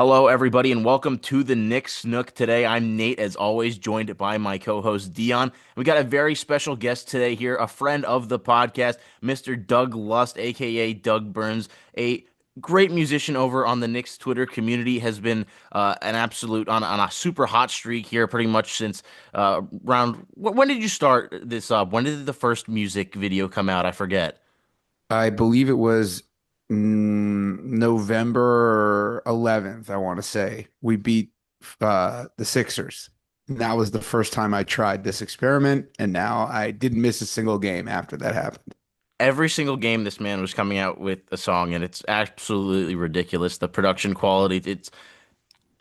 Hello, everybody, and welcome to the Knicks Nook. Today, I'm Nate, as always, joined by my co-host Dion. We got a very special guest today here, a friend of the podcast, Mr. Duglust, aka Doug Burns, a great musician over on the Knicks Twitter community. Has been an absolute on a super hot streak here, pretty much since around. When did you start this up? When did the first music video come out? I forget. I believe it was November 11th, I want to say. We beat the Sixers. And that was the first time I tried this experiment, and now I didn't miss a single game after that happened. Every single game this man was coming out with a song, and it's absolutely ridiculous. The production quality,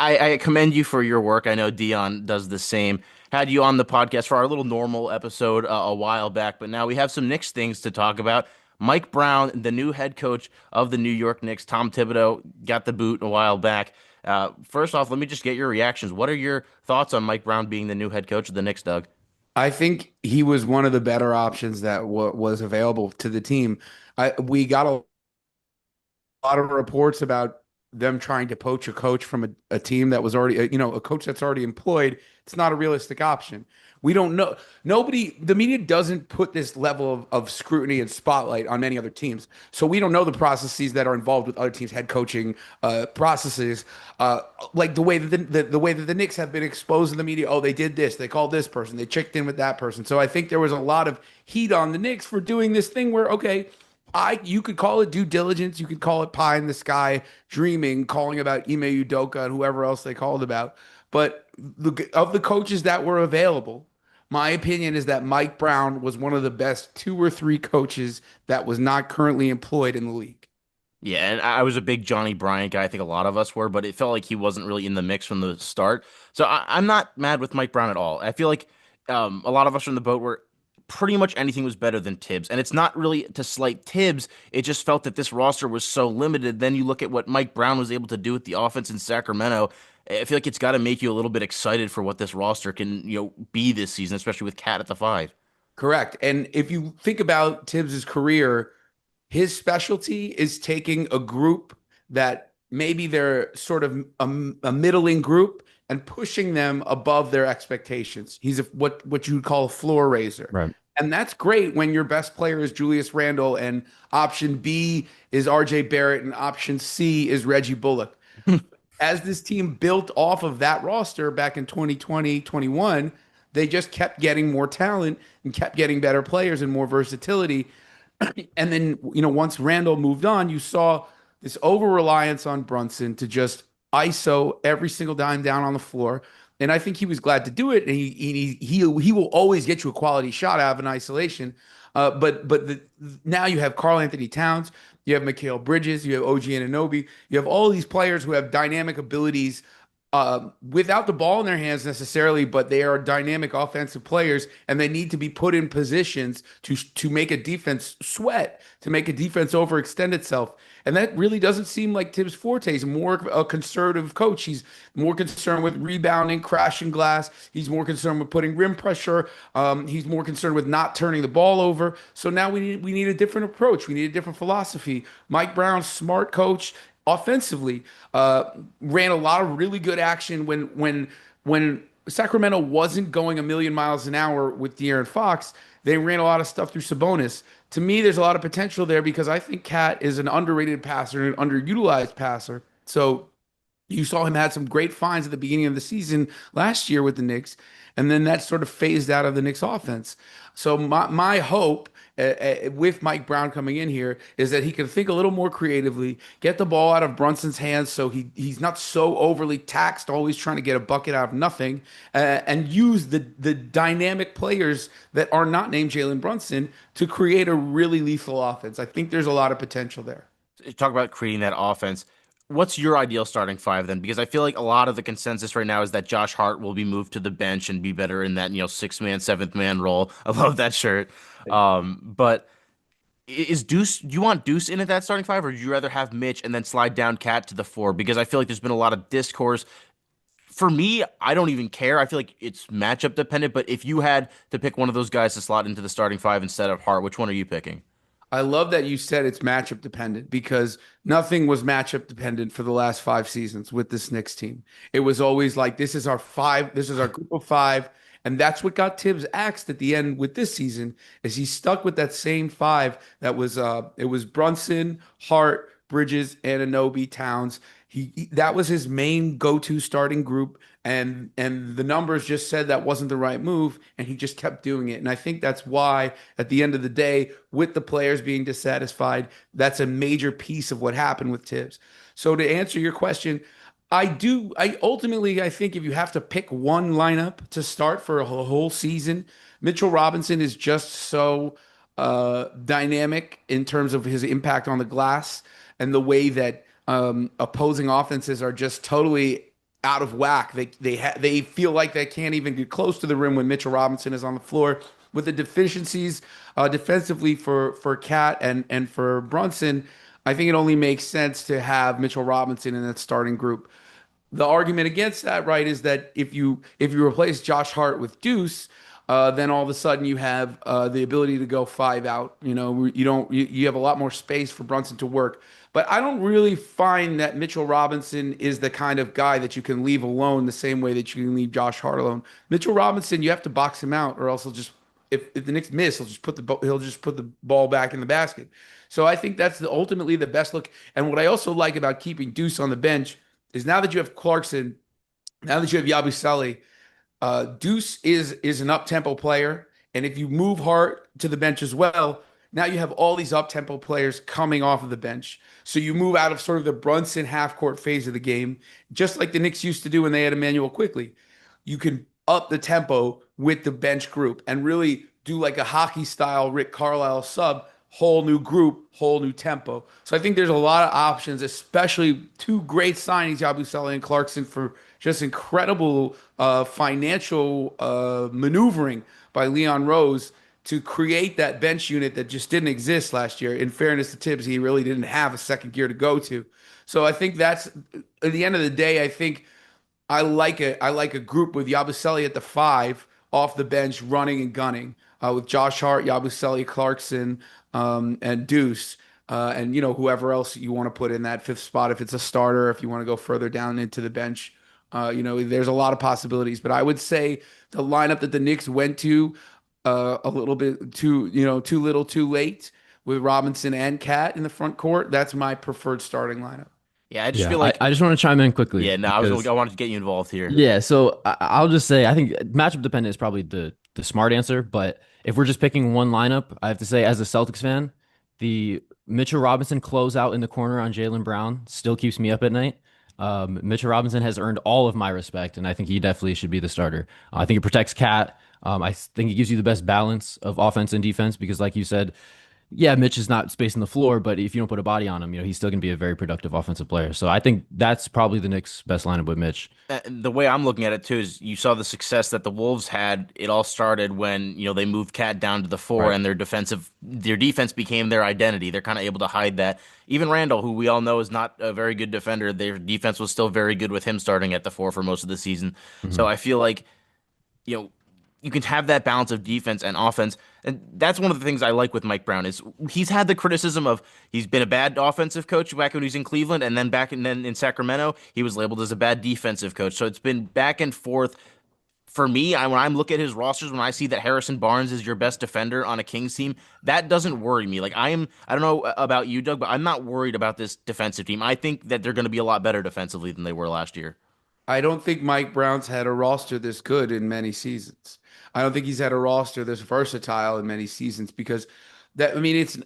I commend you for your work. I know Dion does the same. Had you on the podcast for our little normal episode a while back, but now we have some Knicks things to talk about. Mike Brown, the new head coach of the New York Knicks, Tom Thibodeau, got the boot a while back. First off, let me just get your reactions. What are your thoughts on Mike Brown being the new head coach of the Knicks, Doug? I think he was one of the better options that was available to the team. We got a lot of reports about them trying to poach a coach from a team that was already, a coach that's already employed. It's not a realistic option. We don't know. Nobody, the media doesn't put this level of scrutiny and spotlight on many other teams. So we don't know the processes that are involved with other teams' head coaching processes, like the way that the way that the Knicks have been exposed in the media. Oh, they did this. They called this person. They checked in with that person. So I think there was a lot of heat on the Knicks for doing this thing where, okay, you could call it due diligence, you could call it pie in the sky dreaming, calling about Ime Udoka and whoever else they called about. But of the coaches that were available, my opinion is that Mike Brown was one of the best two or three coaches that was not currently employed in the league. Yeah, and I was a big Johnny Bryant guy. I think a lot of us were, but it felt like he wasn't really in the mix from the start. So I'm not mad with Mike Brown at all. I feel like a lot of us are in the boat where pretty much anything was better than Tibbs. And it's not really to slight Tibbs. It just felt that this roster was so limited. Then you look at what Mike Brown was able to do with the offense in Sacramento. I feel like it's got to make you a little bit excited for what this roster can, be this season, especially with Cat at the five. Correct. And if you think about Tibbs's career, his specialty is taking a group that maybe they're sort of a middling group and pushing them above their expectations. He's what you would call a floor raiser. Right. And that's great when your best player is Julius Randle and option B is RJ Barrett and option C is Reggie Bullock. As this team built off of that roster back in 2020, 21, they just kept getting more talent and kept getting better players and more versatility. And then, once Randall moved on, you saw this over reliance on Brunson to just ISO every single dime down on the floor. And I think he was glad to do it. And he will always get you a quality shot out of an isolation. But now you have Karl-Anthony Towns, you have Mikal Bridges, you have OG Anunoby, you have all these players who have dynamic abilities without the ball in their hands necessarily, but they are dynamic offensive players, and they need to be put in positions to make a defense sweat, to make a defense overextend itself. And that really doesn't seem like Tibbs' forte. He's more a conservative coach. He's more concerned with rebounding, crashing glass. He's more concerned with putting rim pressure. He's more concerned with not turning the ball over. So now we need a different approach. We need a different philosophy. Mike Brown, smart coach, offensively, ran a lot of really good action when Sacramento wasn't going a million miles an hour with De'Aaron Fox. They ran a lot of stuff through Sabonis. To me, there's a lot of potential there because I think Cat is an underrated passer, an underutilized passer. So you saw him had some great finds at the beginning of the season last year with the Knicks, and then that sort of phased out of the Knicks offense. So my hope with Mike Brown coming in here is that he can think a little more creatively, get the ball out of Brunson's hands so he's not so overly taxed, always trying to get a bucket out of nothing, and use the dynamic players that are not named Jalen Brunson to create a really lethal offense. I think there's a lot of potential there. Talk about creating that offense. What's your ideal starting five then? Because I feel like a lot of the consensus right now is that Josh Hart will be moved to the bench and be better in that, sixth man, seventh man role. I love that shirt. But is Deuce, do you want Deuce in at that starting five, or would you rather have Mitch and then slide down Cat to the four? Because I feel like there's been a lot of discourse. For me, I don't even care. I feel like it's matchup dependent, but if you had to pick one of those guys to slot into the starting five instead of Hart, which one are you picking? I love that you said it's matchup dependent because nothing was matchup dependent for the last 5 seasons with this Knicks team. It was always like, this is our five, this is our group of five. And that's what got Tibbs axed at the end with this season, is he stuck with that same five that was it was Brunson, Hart, Bridges, Anunoby, Towns. That was his main go-to starting group, and the numbers just said that wasn't the right move, and he just kept doing it. And I think that's why at the end of the day, with the players being dissatisfied, that's a major piece of what happened with Tibbs. So to answer your question, I ultimately I think if you have to pick one lineup to start for a whole season, Mitchell Robinson is just so dynamic in terms of his impact on the glass and the way that opposing offenses are just totally out of whack. They feel like they can't even get close to the rim when Mitchell Robinson is on the floor. With the deficiencies defensively for Cat and for Brunson, I think it only makes sense to have Mitchell Robinson in that starting group. The argument against that, right, is that if you replace Josh Hart with Deuce, then all of a sudden you have the ability to go five out. You have a lot more space for Brunson to work. But I don't really find that Mitchell Robinson is the kind of guy that you can leave alone the same way that you can leave Josh Hart alone. Mitchell Robinson, you have to box him out, or else he'll just if the Knicks miss, he'll just put the ball back in the basket. So I think that's ultimately the best look. And what I also like about keeping Deuce on the bench is now that you have Clarkson, now that you have Yabusele, Deuce is an up tempo player, and if you move Hart to the bench as well, now you have all these up tempo players coming off of the bench. So you move out of sort of the Brunson half court phase of the game, just like the Knicks used to do when they had Emmanuel quickly. You can up the tempo with the bench group and really do like a hockey style Rick Carlisle sub, whole new group, whole new tempo. So I think there's a lot of options, especially two great signings, Yabusele and Clarkson, for just incredible financial maneuvering by Leon Rose to create that bench unit that just didn't exist last year. In fairness to Tibbs, he really didn't have a second gear to go to. So I think that's at the end of the day, I think I like a group with Yabusele at the five off the bench running and gunning with Josh Hart, Yabusele, Clarkson, and Deuce. And whoever else you want to put in that fifth spot if it's a starter, if you want to go further down into the bench. There's a lot of possibilities, but I would say the lineup that the Knicks went to a little bit too little, too late with Robinson and Cat in the front court. That's my preferred starting lineup. Yeah, I just Yeah, feel I, like I just want to chime in quickly yeah, no, I because wanted to get you involved here. yeah, so I'll just say I think matchup dependent is probably the smart answer, but if we're just picking one lineup, I have to say as a Celtics fan, the Mitchell Robinson closeout in the corner on Jaylen Brown still keeps me up at night. Mitchell Robinson has earned all of my respect, and I think he definitely should be the starter. I think it protects Cat. I think he gives you the best balance of offense and defense because, like you said, yeah, Mitch is not spacing the floor, but if you don't put a body on him, he's still going to be a very productive offensive player. So I think that's probably the Knicks' best lineup with Mitch. The way I'm looking at it too is you saw the success that the Wolves had. It all started when, they moved Cat down to the four Right. and their defense became their identity. They're kind of able to hide that. Even Randall, who we all know is not a very good defender, their defense was still very good with him starting at the four for most of the season. So Mhm. I feel like, you know, you can have that balance of defense and offense. And that's one of the things I like with Mike Brown is he's had the criticism of he's been a bad offensive coach back when he was in Cleveland and then in Sacramento, he was labeled as a bad defensive coach. So it's been back and forth for me. When I look at his rosters, when I see that Harrison Barnes is your best defender on a Kings team, that doesn't worry me. Like I don't know about you, Doug, but I'm not worried about this defensive team. I think that they're going to be a lot better defensively than they were last year. I don't think Mike Brown's had a roster this good in many seasons. I don't think he's had a roster this versatile in many seasons because it's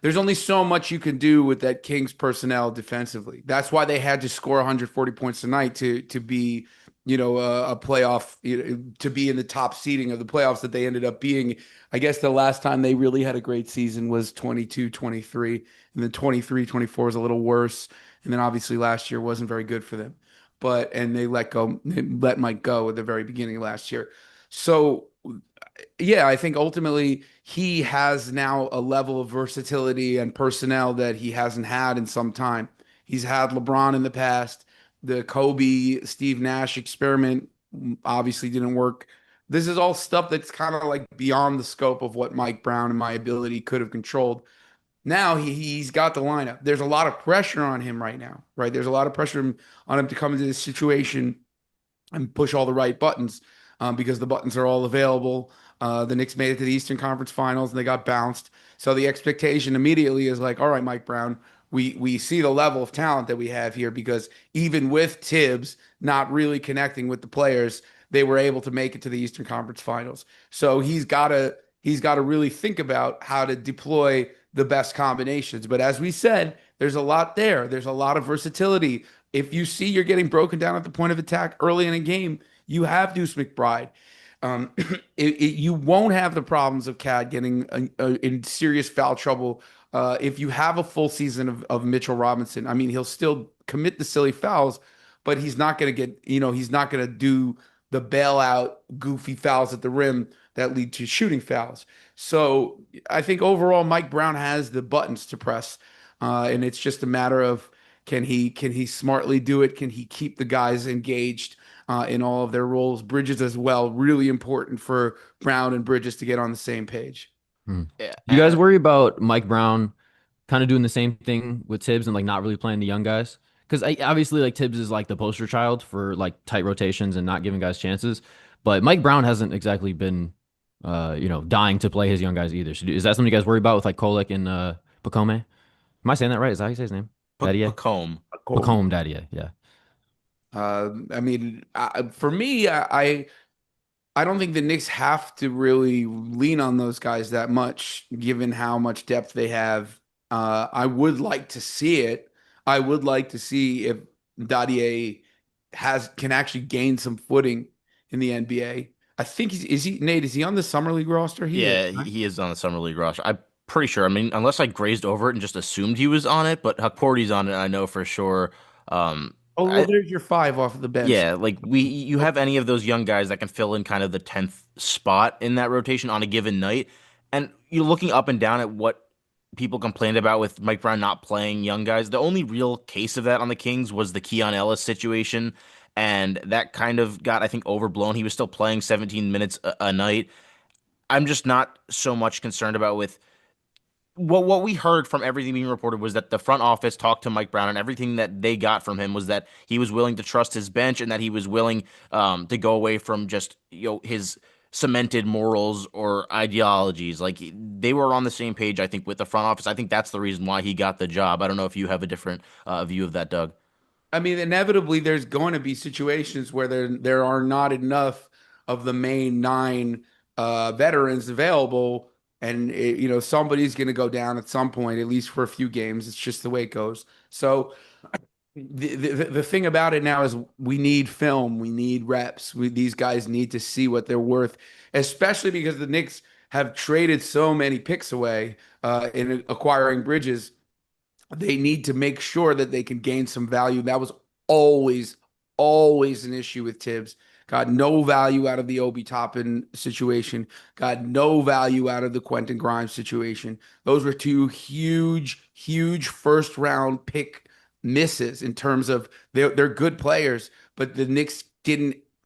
there's only so much you can do with that Kings personnel defensively. That's why they had to score 140 points tonight to be, a playoff, to be in the top seeding of the playoffs that they ended up being. I guess the last time they really had a great season was 22-23, and then 23-24 is a little worse. And then obviously last year wasn't very good for them, and they let Mike go at the very beginning of last year. So yeah, I think ultimately he has now a level of versatility and personnel that he hasn't had in some time. He's had LeBron in the past. The Kobe Steve Nash experiment obviously didn't work. This is all stuff that's kind of like beyond the scope of what Mike Brown and my ability could have controlled. Now he's got the lineup. There's a lot of pressure on him right now, right? There's a lot of pressure on him to come into this situation and push all the right buttons because the buttons are all available. The Knicks made it to the Eastern Conference Finals and they got bounced. So the expectation immediately is like, all right, Mike Brown, we see the level of talent that we have here because even with Tibbs not really connecting with the players, they were able to make it to the Eastern Conference Finals. So he's got to really think about how to deploy the best combinations. But as we said, there's a lot there. There's a lot of versatility. If you see you're getting broken down at the point of attack early in a game, you have Deuce McBride. You won't have the problems of Cad getting in serious foul trouble if you have a full season of Mitchell Robinson. I mean, he'll still commit the silly fouls, but he's not going to he's not going to do the bailout goofy fouls at the rim that lead to shooting fouls. So I think overall, Mike Brown has the buttons to press, and it's just a matter of can he smartly do it? Can he keep the guys engaged in all of their roles? Bridges as well, really important for Brown and Bridges to get on the same page. Hmm. Yeah, You guys worry about Mike Brown kind of doing the same thing with Tibbs and like not really playing the young guys? Because obviously like Tibbs is like the poster child for like tight rotations and not giving guys chances, but Mike Brown hasn't exactly been dying to play his young guys either. So is that something you guys worry about with like Kolek and Pacome? Am I saying that right? Is that how you say his name? Daddy? Pacome. Cool. Pacome Daddy, yeah. I mean, for me, I don't think the Knicks have to really lean on those guys that much, given how much depth they have. I would like to see it. I would like to see if Dadier can actually gain some footing in the NBA. I think is he Nate? Is he on the summer league roster? He is, Yeah, right? he is on the summer league roster. I'm pretty sure. I mean, unless I grazed over it and just assumed he was on it, but Huckporty's on it. I know for sure. Um, Oh well, I, there's your five off of the bench. yeah, like you have any of those young guys that can fill in kind of the 10th spot in that rotation on a given night, and you're looking up and down at what people complained about with Mike Brown not playing young guys. The only real case of that on the Kings was the Keon Ellis situation, and that kind of got, I think, overblown. He was still playing 17 minutes a night. I'm just not so much concerned about with what we heard from everything being reported was that the front office talked to Mike Brown and everything that they got from him was that he was willing to trust his bench and that he was willing to go away from just his cemented morals or ideologies. Like they were on the same page, I think, with the front office. I think that's the reason why he got the job. I don't know if you have a different view of that, Doug. I mean, inevitably, there's going to be situations where there are not enough of the main nine veterans available, and somebody's going to go down at some point, at least for a few games. It's just the way it goes. So the thing about it now is we need film, we need reps. These guys need to see what they're worth, especially because the Knicks have traded so many picks away in acquiring Bridges. They need to make sure that they can gain some value. That was always, always an issue with Tibbs. Got no value out of the Obi Toppin situation. Got no value out of the Quentin Grimes situation. Those were two huge, huge first round pick misses in terms of they're good players, but the Knicks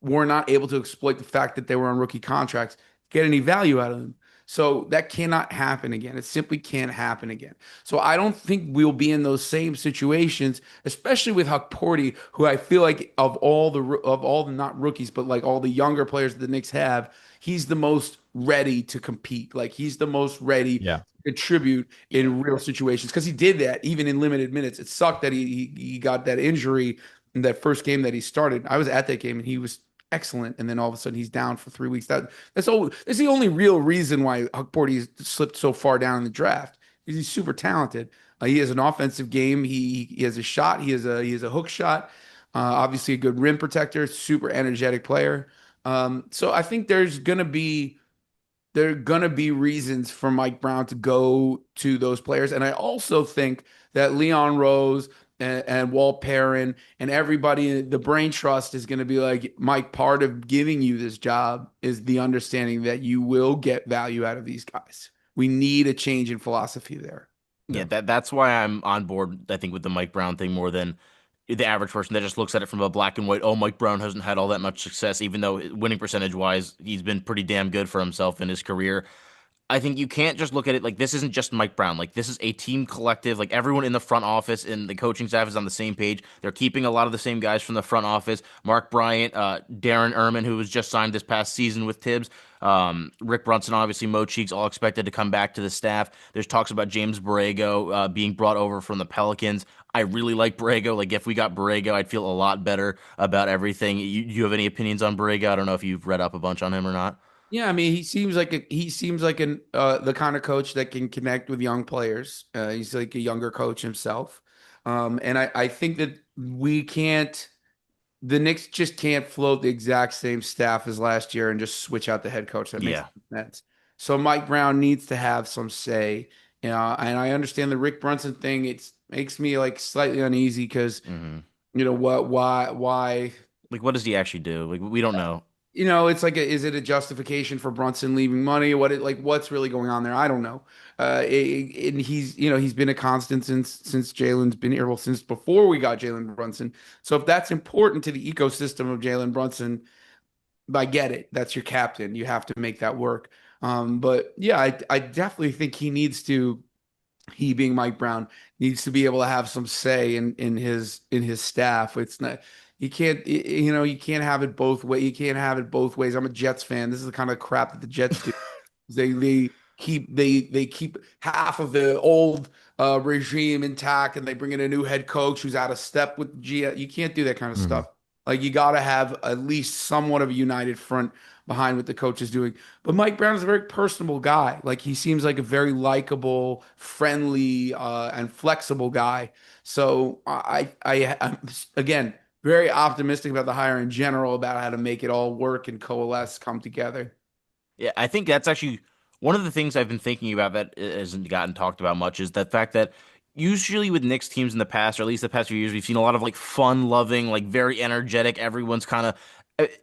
were not able to exploit the fact that they were on rookie contracts, get any value out of them. So that cannot happen again. It simply can't happen again. So I don't think we'll be in those same situations, especially with Huck Porty, who I feel like of all the not rookies, but like all the younger players that the Knicks have, he's the most ready to compete. Like he's the most ready to Yeah. contribute in real situations because he did that even in limited minutes. It sucked that he got that injury in that first game that he started. I was at that game and he was excellent, and then all of a sudden he's down for 3 weeks. That's the only real reason why Huck Porty slipped so far down in the draft. He's super talented. He has an offensive game. He has a shot. He has a hook shot. Obviously a good rim protector. Super energetic player. So I think there are gonna be reasons for Mike Brown to go to those players, and I also think that Leon Rose and Walt Perrin and everybody, the brain trust is going to be like, Mike, part of giving you this job is the understanding that you will get value out of these guys. We need a change in philosophy there. Yeah, Yeah. that's why I'm on board, I think, with the Mike Brown thing more than the average person that just looks at it from a black and white. Oh, Mike Brown hasn't had all that much success, even though winning percentage wise, he's been pretty damn good for himself in his career. I think you can't just look at it like this isn't just Mike Brown. Like this is a team collective. Like everyone in the front office and the coaching staff is on the same page. They're keeping a lot of the same guys from the front office. Mark Bryant, Darren Erman, who was just signed this past season with Tibbs. Rick Brunson, obviously Mo Cheeks, all expected to come back to the staff. There's talks about James Borrego being brought over from the Pelicans. I really like Borrego. Like if we got Borrego, I'd feel a lot better about everything. You have any opinions on Borrego? I don't know if you've read up a bunch on him or not. Yeah, I mean, he seems like an the kind of coach that can connect with young players. He's like a younger coach himself, and I think that we can't. The Knicks just can't float the exact same staff as last year and just switch out the head coach. That makes Yeah. no sense. So Mike Brown needs to have some say. And I understand the Rick Brunson thing. It makes me like slightly uneasy because hmm why Like, what does he actually do? Like, we don't know. it's like is it a justification for Brunson leaving money? What's really going on there? I don't know. And he's been a constant since Jalen's been here. Well, since before we got Jalen Brunson. So if that's important to the ecosystem of Jalen Brunson, I get it. That's your captain. You have to make that work. But yeah, I definitely think he being Mike Brown needs to be able to have some say in his staff. It's not you can't have it both way. You can't have it both ways. I'm a Jets fan. This is the kind of crap that the Jets do. They keep half of the old regime intact, and they bring in a new head coach who's out of step with the G. You can't do that kind of Mhm. stuff. Like you got to have at least somewhat of a united front behind what the coach is doing. But Mike Brown is a very personable guy. Like he seems like a very likable, friendly, and flexible guy. So I'm again very optimistic about the hire in general, about how to make it all work and coalesce, come together. Yeah, I think that's actually one of the things I've been thinking about that hasn't gotten talked about much is the fact that usually with Knicks teams in the past, or at least the past few years, we've seen a lot of like fun-loving, like very energetic. Everyone's kind of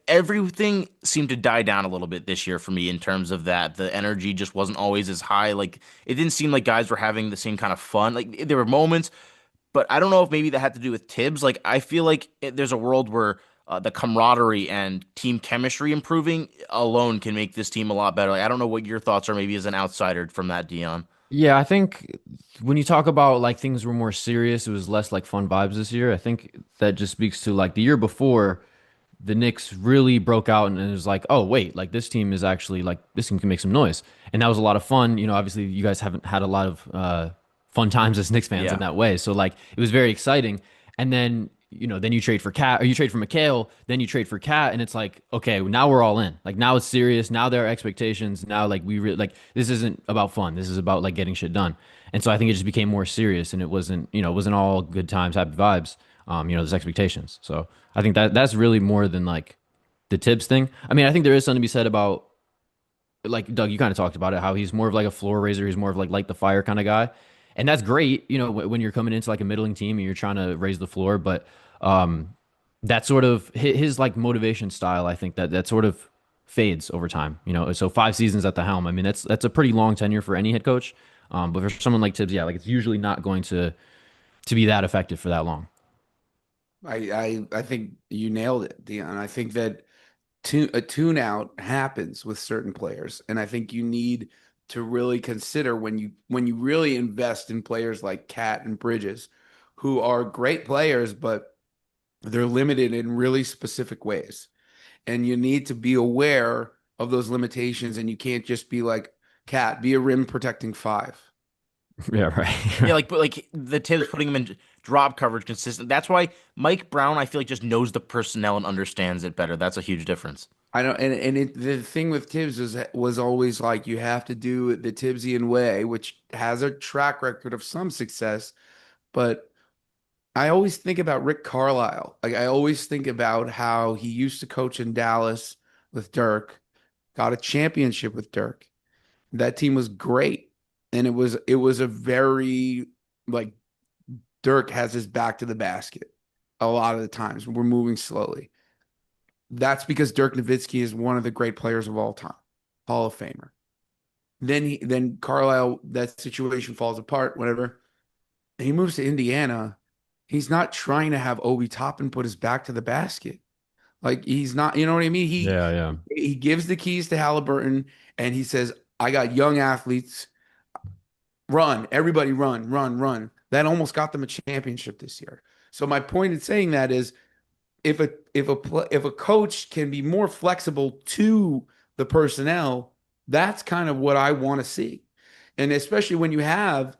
everything seemed to die down a little bit this year for me in terms of that. The energy just wasn't always as high. Like it didn't seem like guys were having the same kind of fun. Like there were moments, but I don't know if maybe that had to do with Tibbs. Like I feel like there's a world where the camaraderie and team chemistry improving alone can make this team a lot better. Like, I don't know what your thoughts are, maybe as an outsider from that, Dion. Yeah, I think when you talk about like things were more serious, it was less like fun vibes this year. I think that just speaks to like the year before, the Knicks really broke out and it was like, oh wait, like this team is actually like this team can make some noise, and that was a lot of fun. Obviously you guys haven't had a lot of fun times as Knicks fans in Yeah. that way, so like it was very exciting. And then then you trade for Cat or you trade for McHale, then you trade for Cat, and it's like okay, now we're all in. Like now it's serious. Now there are expectations. Now like we really like this isn't about fun. This is about like getting shit done. And so I think it just became more serious, and it wasn't all good times, happy vibes. There's expectations. So I think that's really more than like the Tibbs thing. I mean, I think there is something to be said about like Doug, you kind of talked about it, how he's more of like a floor raiser, he's more of like light the fire kind of guy. And that's great, when you're coming into like a middling team and you're trying to raise the floor, but that sort of his like motivation style, I think that sort of fades over time. So 5 seasons at the helm. I mean, that's a pretty long tenure for any head coach. But for someone like Tibbs, yeah, like it's usually not going to be that effective for that long. I think you nailed it, Dion. I think that a tune out happens with certain players, and I think you need to really consider when you really invest in players like Cat and Bridges, who are great players, but they're limited in really specific ways, and you need to be aware of those limitations, and you can't just be like Cat, be a rim protecting five. Yeah, Yeah, right. but like the Tibbs putting him in drop coverage consistent. That's why Mike Brown, I feel like, just knows the personnel and understands it better. That's a huge difference. I don't, the thing with Tibbs was always like you have to do it the Tibbsian way, which has a track record of some success. But I always think about Rick Carlisle. Like I always think about how he used to coach in Dallas with Dirk, got a championship with Dirk. That team was great, and it was a very like Dirk has his back to the basket a lot of the times. We're moving slowly. That's because Dirk Nowitzki is one of the great players of all time, Hall of Famer. Then Carlisle, that situation falls apart, whatever. He moves to Indiana. He's not trying to have Obi Toppin put his back to the basket. Like he's not, you know what I mean? He Yeah, yeah. he gives the keys to Halliburton and he says, I got young athletes. Run, everybody run, run, run. That almost got them a championship this year. So my point in saying that is if a coach can be more flexible to the personnel, that's kind of what I want to see. And especially when you have,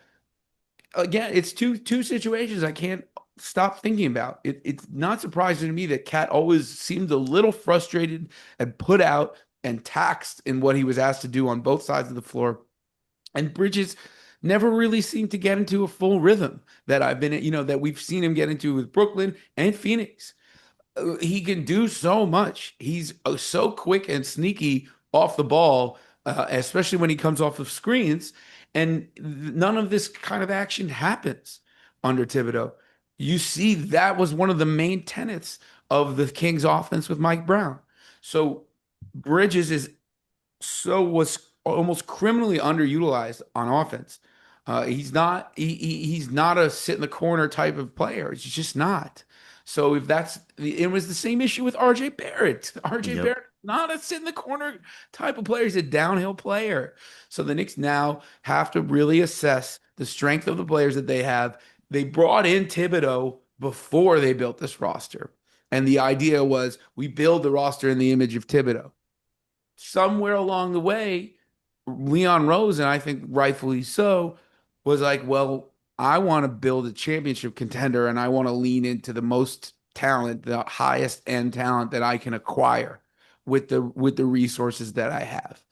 again, it's two situations I can't stop thinking about. It's not surprising to me that Cat always seemed a little frustrated and put out and taxed in what he was asked to do on both sides of the floor. And Bridges never really seemed to get into a full rhythm that I've been, that we've seen him get into with Brooklyn and Phoenix. He can do so much. He's so quick and sneaky off the ball, especially when he comes off of screens. And none of this kind of action happens under Thibodeau. You see, that was one of the main tenets of the Kings offense with Mike Brown. So Bridges was almost criminally underutilized on offense. He's not a sit in the corner type of player. He's just not. So if that's it was the same issue with RJ Barrett. RJ Yep. Barrett, not a sit in the corner type of player. He's a downhill player. So the Knicks now have to really assess the strength of the players that they have. They brought in Thibodeau before they built this roster. And the idea was we build the roster in the image of Thibodeau. Somewhere along the way, Leon Rose, and I think rightfully so, was like, well, I want to build a championship contender and I want to lean into the most talent, the highest end talent that I can acquire with the resources that I have.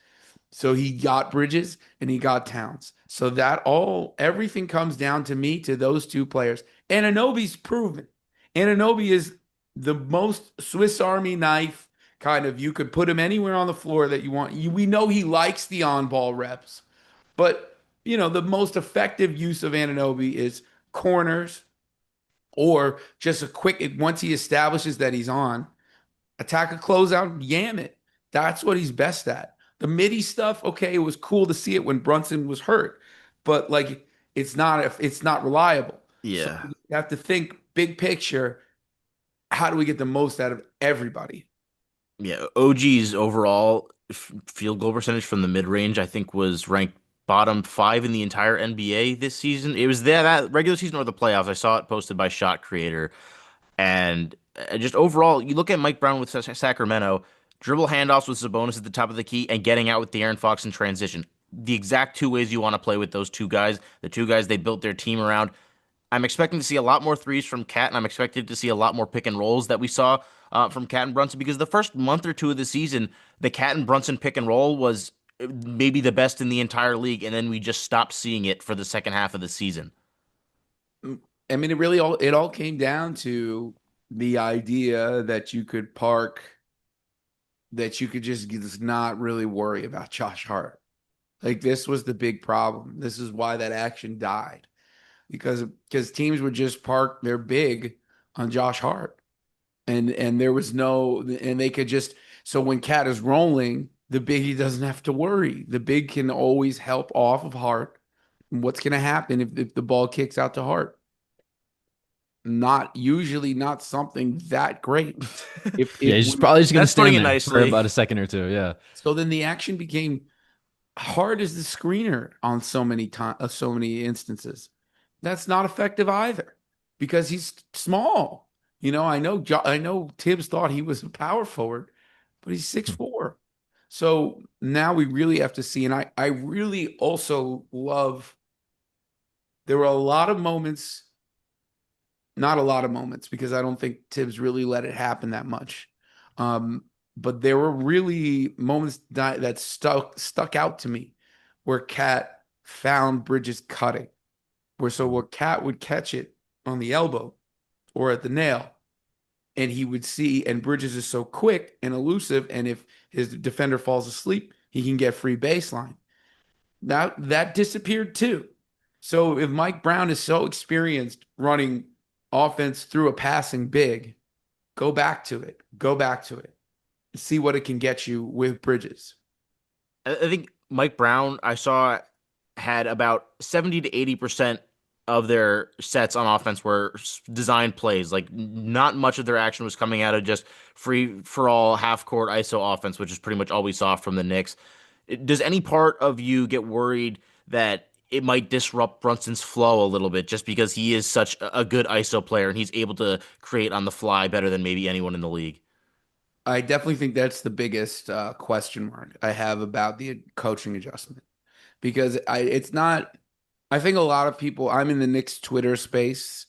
So he got Bridges and he got Towns. So everything comes down to me to those two players. Anunoby's proven. Anunoby is the most Swiss Army knife kind of. You could put him anywhere on the floor that you want. We know he likes the on-ball reps, but the most effective use of Anunoby is corners or just a quick. Once he establishes that he's on, attack a closeout, yam it. That's what he's best at. The midi stuff, okay, it was cool to see it when Brunson was hurt, but like it's not reliable. So Yeah. you have to think big picture. How do we get the most out of everybody? Yeah, OG's overall field goal percentage from the mid range, I think, was ranked bottom five in the entire NBA this season. It was there that regular season or the playoffs. I saw it posted by Shot Creator, and just overall, you look at Mike Brown with Sacramento, dribble handoffs with Sabonis at the top of the key, and getting out with De'Aaron Fox in transition. The exact two ways you want to play with those two guys. The two guys they built their team around. I'm expecting to see a lot more threes from Cat, and I'm expected to see a lot more pick and rolls that we saw from Cat and Brunson because the first month or two of the season, the Cat and Brunson pick and roll was maybe the best in the entire league, and then we just stopped seeing it for the second half of the season. I mean, it all came down to the idea that you could just not really worry about Josh Hart. Like this was the big problem. This is why that action died because teams would just park their big on Josh Hart, and there was no, and they could just, so when Cat is rolling, the big he doesn't have to worry. The big can always help off of Hart. What's going to happen if the ball kicks out to Hart? Not something that great. Yeah, If he's just probably just gonna That's putting stand it there for nicely. about a second or two. Yeah. so, then the action became hard as the screener on so many instances. That's not effective either because he's small. I know Tibbs thought he was a power forward, but he's 6'4". So now we really have to see. And I really also love, there were a lot of moments, not a lot of moments, because I don't think Tibbs really let it happen that much. But there were really moments that stuck out to me where Cat found Bridges cutting, where Cat would catch it on the elbow or at the nail, and he would see, and Bridges is so quick and elusive, and if his defender falls asleep, he can get free baseline. That disappeared too. So if Mike Brown is so experienced running offense through a passing big, go back to it. Go back to it. See what it can get you with Bridges. I think Mike Brown, I saw, had about 70 to 80% of their sets on offense were designed plays. Like, not much of their action was coming out of just free for all half court ISO offense, which is pretty much all we saw from the Knicks. Does any part of you get worried that it might disrupt Brunson's flow a little bit just because he is such a good ISO player and he's able to create on the fly better than maybe anyone in the league? I definitely think that's the biggest question mark I have about the coaching adjustment because it's not. I think a lot of people. I'm in the Knicks Twitter space,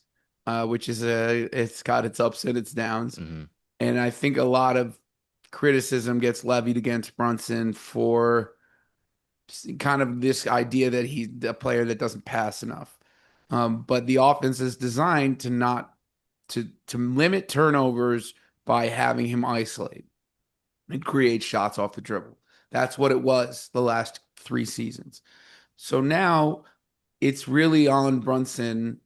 which is it's got its ups and its downs, Hmm. and I think a lot of criticism gets levied against Brunson for kind of this idea that he's a player that doesn't pass enough. But the offense is designed to not to limit turnovers by having him isolate and create shots off the dribble. That's what it was the last 3 seasons. So now it's really on Brunson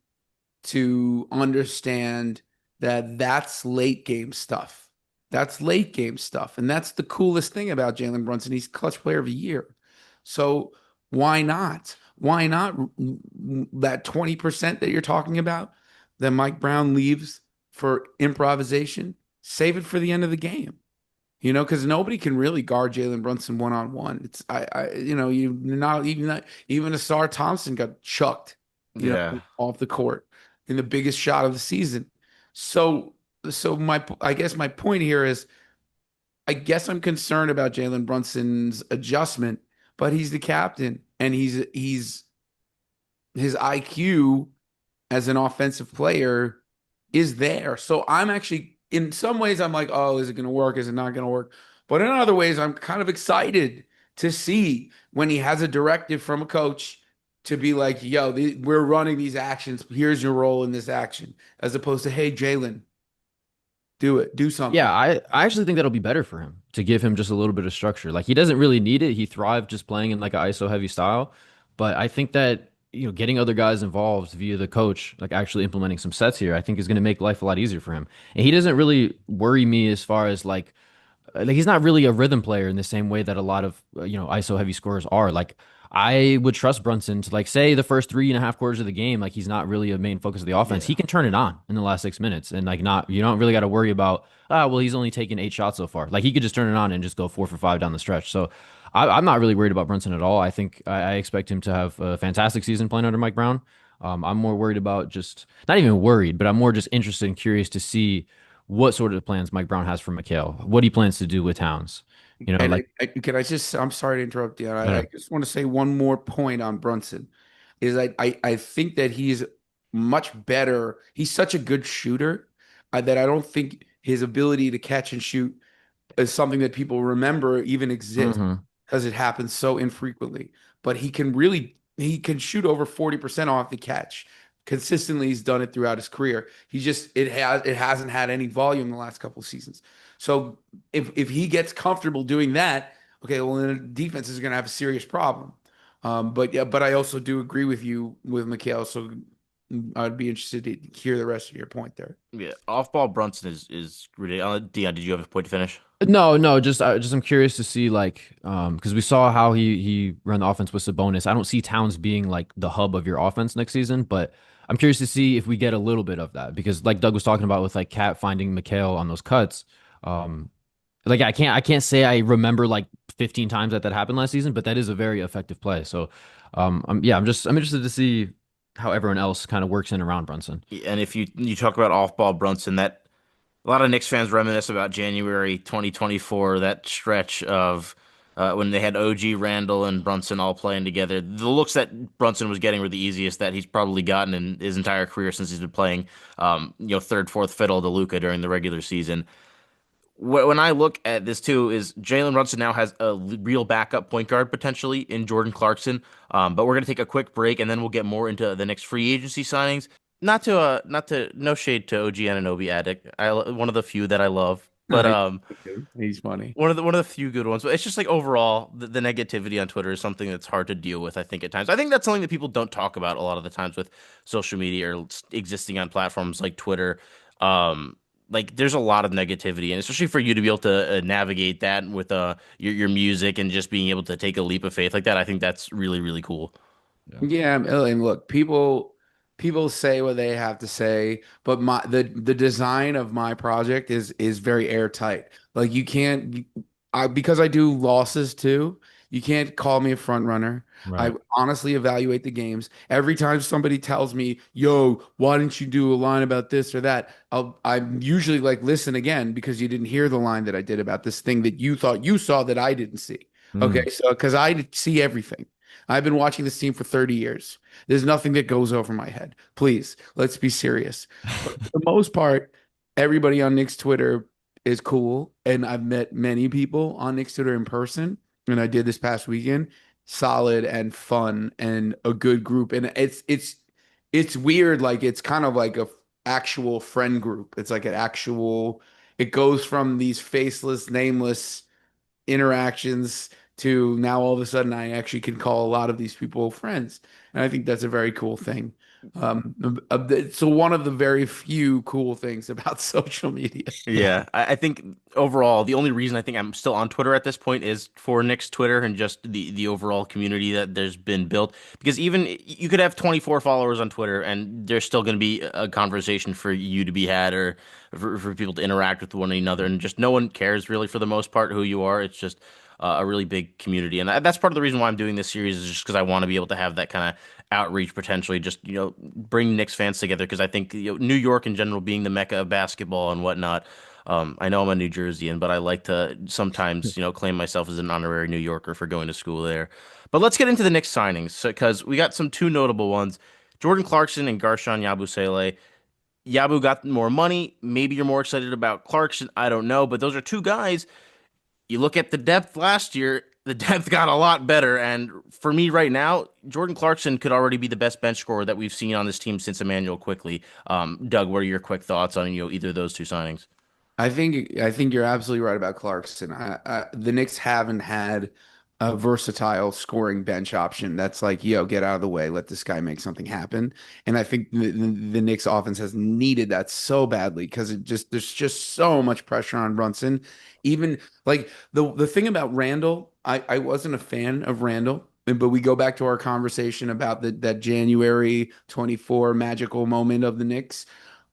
to understand that that's late game stuff. That's late game stuff. And that's the coolest thing about Jalen Brunson. He's clutch player of the year. So why not? Why not that 20% that you're talking about that Mike Brown leaves for improvisation? Save it for the end of the game. Because nobody can really guard Jalen Brunson one on one. It's you not even Asar Thompson got chucked, Yeah. off the court in the biggest shot of the season. So I guess my point here is I guess I'm concerned about Jalen Brunson's adjustment, but he's the captain and he's his IQ as an offensive player is there. So I'm actually, in some ways, I'm like, oh, is it going to work? Is it not going to work? But in other ways, I'm kind of excited to see when he has a directive from a coach to be like, yo, we're running these actions. Here's your role in this action, as opposed to, hey, Jalen, do it, do Yeah, something. I actually think that'll be better for him to give him just a little bit of structure. Like he doesn't really need it. He thrived just playing in like an ISO heavy style. But I think that, getting other guys involved via the coach, like actually implementing some sets here, I think is going to make life a lot easier for him. And he doesn't really worry me as far as like he's not really a rhythm player in the same way that a lot of ISO heavy scorers are. Like I would trust Brunson to like say the first 3.5 quarters of the game, like he's not really a main focus of the offense. He Yeah. can turn it on in the last 6 minutes and like not you don't really got to worry about well he's only taken 8 shots so far. Like he could just turn it on and just go 4 for 5 down the stretch. So I'm not really worried about Brunson at all. I think I expect him to have a fantastic season playing under Mike Brown. I'm more worried about just not even worried, but I'm more just interested and curious to see what sort of plans Mike Brown has for McHale, what he plans to do with Towns. And Like can I just, I'm sorry to interrupt you. I uh, just want to say one more point on Brunson is I think that he's much better. He's such a good shooter that I don't think his ability to catch and shoot is something that people remember even exists mhm. because it happens so infrequently. But he can shoot over 40% off the catch. Consistently, he's done it throughout his career. It hasn't had any volume the last couple of seasons. So if he gets comfortable doing that, okay, well then the defense is going to have a serious problem. But yeah, but I also do agree with you with Mikhail. So I'd be interested to hear the rest of your point there. Yeah. Off ball Brunson is ridiculous. Dion, did you have a point to finish? No, no, just I'm curious to see like because we saw how he ran the offense with Sabonis. I don't see Towns being like the hub of your offense next season, but I'm curious to see if we get a little bit of that because like Doug was talking about with like Cat finding McHale on those cuts. Um, like I can't say I remember like 15 times that happened last season, but that is a very effective play. So I'm interested to see how everyone else kind of works in around Brunson. And if you talk about off ball Brunson, that a lot of Knicks fans reminisce about January 2024, that stretch of when they had OG Randall and Brunson all playing together. The looks that Brunson was getting were the easiest that he's probably gotten in his entire career since he's been playing, third, fourth fiddle to Luka during the regular season. When I look at this too, is Jalen Brunson now has a real backup point guard potentially in Jordan Clarkson. But we're gonna take a quick break and then we'll get more into the next free agency signings. Not to no shade to OG Anunoby addict. One of the few that I love, but He's funny. one of the few good ones. But it's just like overall the negativity on Twitter is something that's hard to deal with. I think at times. I think that's something that people don't talk about a lot of the times with social media or existing on platforms like Twitter. Um, like there's a lot of negativity, and especially for you to be able to navigate that with your music and just being able to take a leap of faith like that. I think that's really really cool. Yeah. Yeah, and look, people say what they have to say, but the design of my project is very airtight. Like you can't I because I do losses too. You can't call me a front runner. I Right. honestly evaluate the games. Every time somebody tells me, "Yo, why didn't you do a line about this or that?" I'm usually like, "Listen again because you didn't hear the line that I did about this thing that you thought you saw that I didn't see." Okay, Mm. so because I see everything. I've been watching this team for 30 years. There's nothing that goes over my head. Please, let's be serious. But for the most part, everybody on Nick's Twitter is cool, and I've met many people on Nick's Twitter in person, and I did this past weekend. Solid and fun and a good group, and it's weird. Like it's kind of like a actual friend group. It's like an actual. It goes from these faceless, nameless interactions to now all of a sudden I actually can call a lot of these people friends. And I think that's a very cool thing. So one of the very few cool things about social media. Yeah, I think overall the only reason I think I'm still on Twitter at this point is for Nick's Twitter and just the overall community that there's been built. Because even you could have 24 followers on Twitter and there's still going to be a conversation for you to be had or for people to interact with one another, and just no one cares really for the most part who you are. It's just a really big community, and that's part of the reason why I'm doing this series is just because I want to be able to have that kind of outreach potentially, just bring Knicks fans together because I think New York in general being the mecca of basketball and whatnot. I know I'm a New Jerseyan, but I like to sometimes, claim myself as an honorary New Yorker for going to school there. But let's get into the Knicks signings because we got some two notable ones: Jordan Clarkson and Garshawn Yabusele. Yabu got more money. Maybe you're more excited about Clarkson. I don't know, but those are two guys. You look at the depth last year, the depth got a lot better. And for me right now, Jordan Clarkson could already be the best bench scorer that we've seen on this team since Emmanuel quickly. Doug, what are your quick thoughts on either of those two signings? I think you're absolutely right about Clarkson. The Knicks haven't had a versatile scoring bench option that's like, yo, get out of the way, let this guy make something happen. And I think the Knicks offense has needed that so badly because there's just so much pressure on Brunson. Even like the thing about Randall, I wasn't a fan of Randall. But we go back to our conversation about that January 24 magical moment of the Knicks.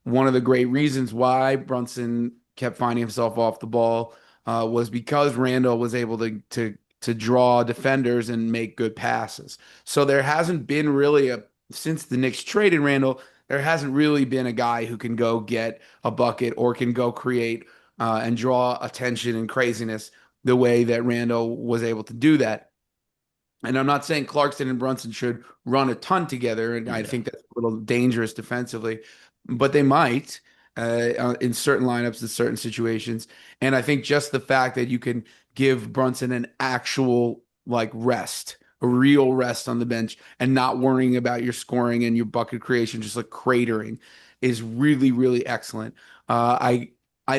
One of the great reasons why Brunson kept finding himself off the ball was because Randall was able to draw defenders and make good passes. So there hasn't been really a since the Knicks traded Randall, there hasn't really been a guy who can go get a bucket or can go create and draw attention and craziness the way that Randall was able to do that. And I'm not saying Clarkson and Brunson should run a ton together, and I Yeah. think that's a little dangerous defensively, but they might in certain lineups in certain situations. And I think just the fact that you can give Brunson an actual like rest, a real rest on the bench, and not worrying about your scoring and your bucket creation, just like cratering, is really, really excellent. I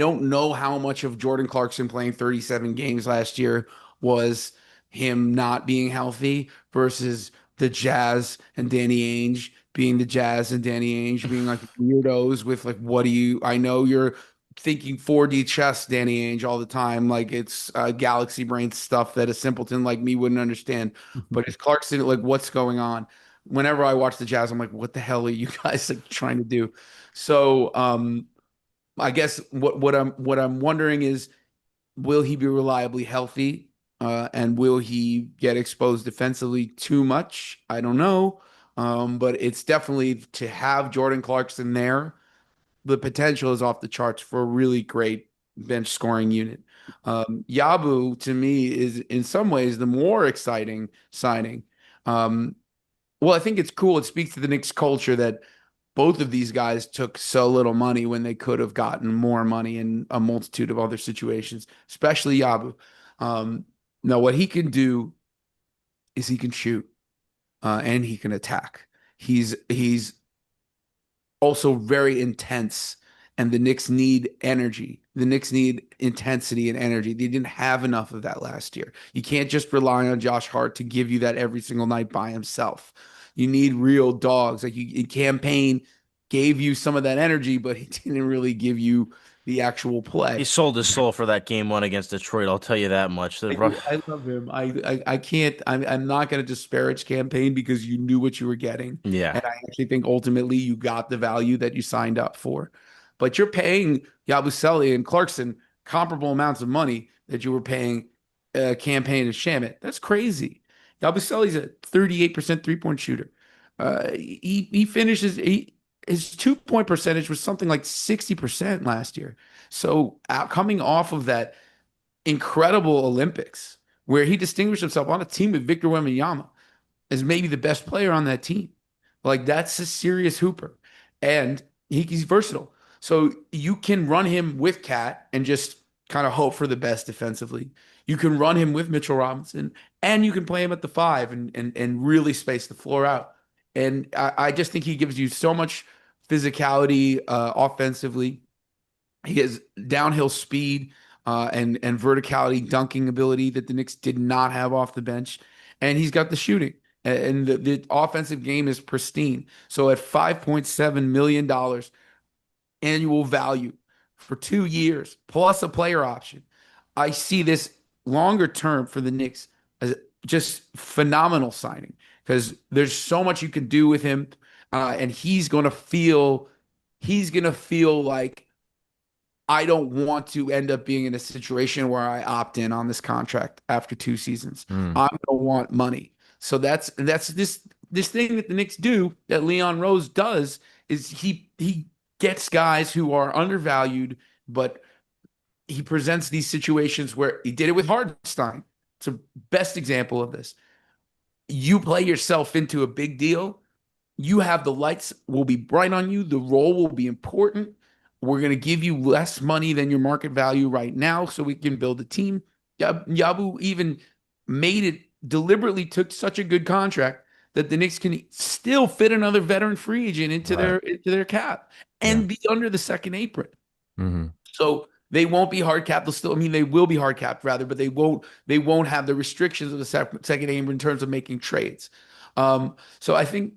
don't know how much of Jordan Clarkson playing 37 games last year was him not being healthy versus the Jazz and Danny Ainge being the Jazz and Danny Ainge being like weirdos with like, what do you, I know you're thinking 4D chess, Danny Ainge, all the time. Like it's galaxy brain stuff that a simpleton like me wouldn't understand. But it's Clarkson, like, what's going on? Whenever I watch the Jazz, I'm like, what the hell are you guys like trying to do? So I guess what I'm wondering is will he be reliably healthy? And will he get exposed defensively too much? I don't know. But it's definitely to have Jordan Clarkson there, the potential is off the charts for a really great bench scoring unit. Yabu to me is in some ways the more exciting signing. Um, well, I think it's cool. It speaks to the Knicks culture that both of these guys took so little money when they could have gotten more money in a multitude of other situations, especially Yabu. Um, now, what he can do is he can shoot and he can attack. He's also very intense, and the Knicks need energy. The Knicks need intensity and energy. They didn't have enough of that last year. You can't just rely on Josh Hart to give you that every single night by himself. You need real dogs. Like campaign gave you some of that energy, but he didn't really give you the actual He play. sold his soul for that game one against Detroit. I'll tell you that much. I love him. I can't. I'm not going to disparage campaign because you knew what you were getting, Yeah. and I actually think ultimately you got the value that you signed up for. But you're paying Yabusele and Clarkson comparable amounts of money that you were paying campaign as Shamit. That's crazy. Yabusele's a 38% three-point shooter. He finishes his 2-point percentage was something like 60% last year. So coming off of that incredible Olympics where he distinguished himself on a team with Victor Wembanyama as maybe the best player on that team. Like that's a serious hooper. And he's versatile. So you can run him with Cat and just kind of hope for the best defensively. You can run him with Mitchell Robinson and you can play him at the five and really space the floor out. And I just think he gives you so much physicality offensively. He has downhill speed and verticality, dunking ability that the Knicks did not have off the bench, and he's got the shooting. And the offensive game is pristine. So at $5.7 million annual value for 2 years, plus a player option, I see this longer term for the Knicks as just phenomenal signing because there's so much you can do with him, and he's gonna feel like I don't want to end up being in a situation where I opt in on this contract after 2 seasons. Mm. I'm gonna want money. So that's this thing that the Knicks do that Leon Rose does is he gets guys who are undervalued, but he presents these situations where he did it with Hardenstein. It's a best example of this. You play yourself into a big deal. You have the lights will be bright on you. The role will be important. We're going to give you less money than your market value right now so we can build a team. Yabu even made it deliberately took such a good contract that the Knicks can still fit another veteran free agent into their cap and be under the second apron. Mm-hmm. So they won't be hard capped. They'll still, I mean, they will be hard capped rather, but they won't have the restrictions of the second apron in terms of making trades. So I think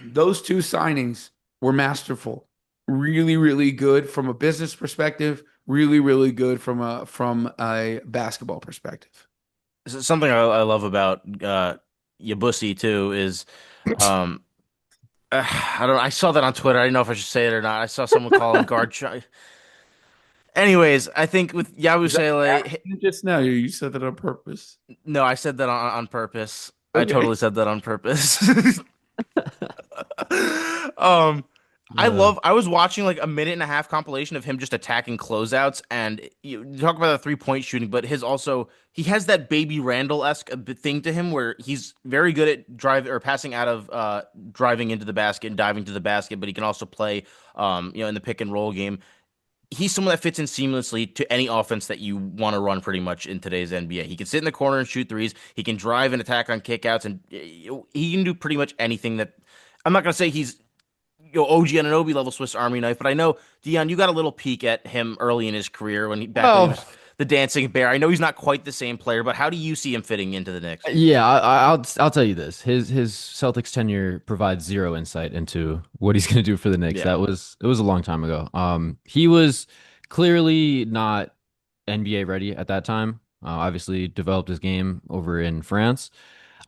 those two signings were masterful. Really, really good from a business perspective. Really, really good from a basketball perspective. Something I love about Yabusi too is I don't know, I saw that on Twitter. I didn't know if I should say it or not. I saw someone call him guard. Anyways, I think with Was that Yabusele, just now? You said that on purpose. no, I said that on purpose. I Okay. totally said that on purpose. Um, Uh, I was watching like a minute and a half compilation of him just attacking closeouts, and you talk about the 3-point shooting, but he has that Baby Randall-esque thing to him where he's very good at drive or passing out of driving into the basket and diving to the basket, but he can also play in the pick and roll game. He's someone that fits in seamlessly to any offense that you want to run pretty much in today's NBA. He can sit in the corner and shoot threes. He can drive and attack on kickouts, and he can do pretty much anything that. I'm not gonna say he's OG Anunoby level Swiss Army knife, but I know Dion, you got a little peek at him early in his career back when he Well, was the dancing bear. I know he's not quite the same player, but how do you see him fitting into the Knicks? yeah, I'll tell you this. His Celtics tenure provides zero insight into what he's going to do for the Knicks. Yeah. It was a long time ago. He was clearly not NBA ready at that time. Obviously developed his game over in France.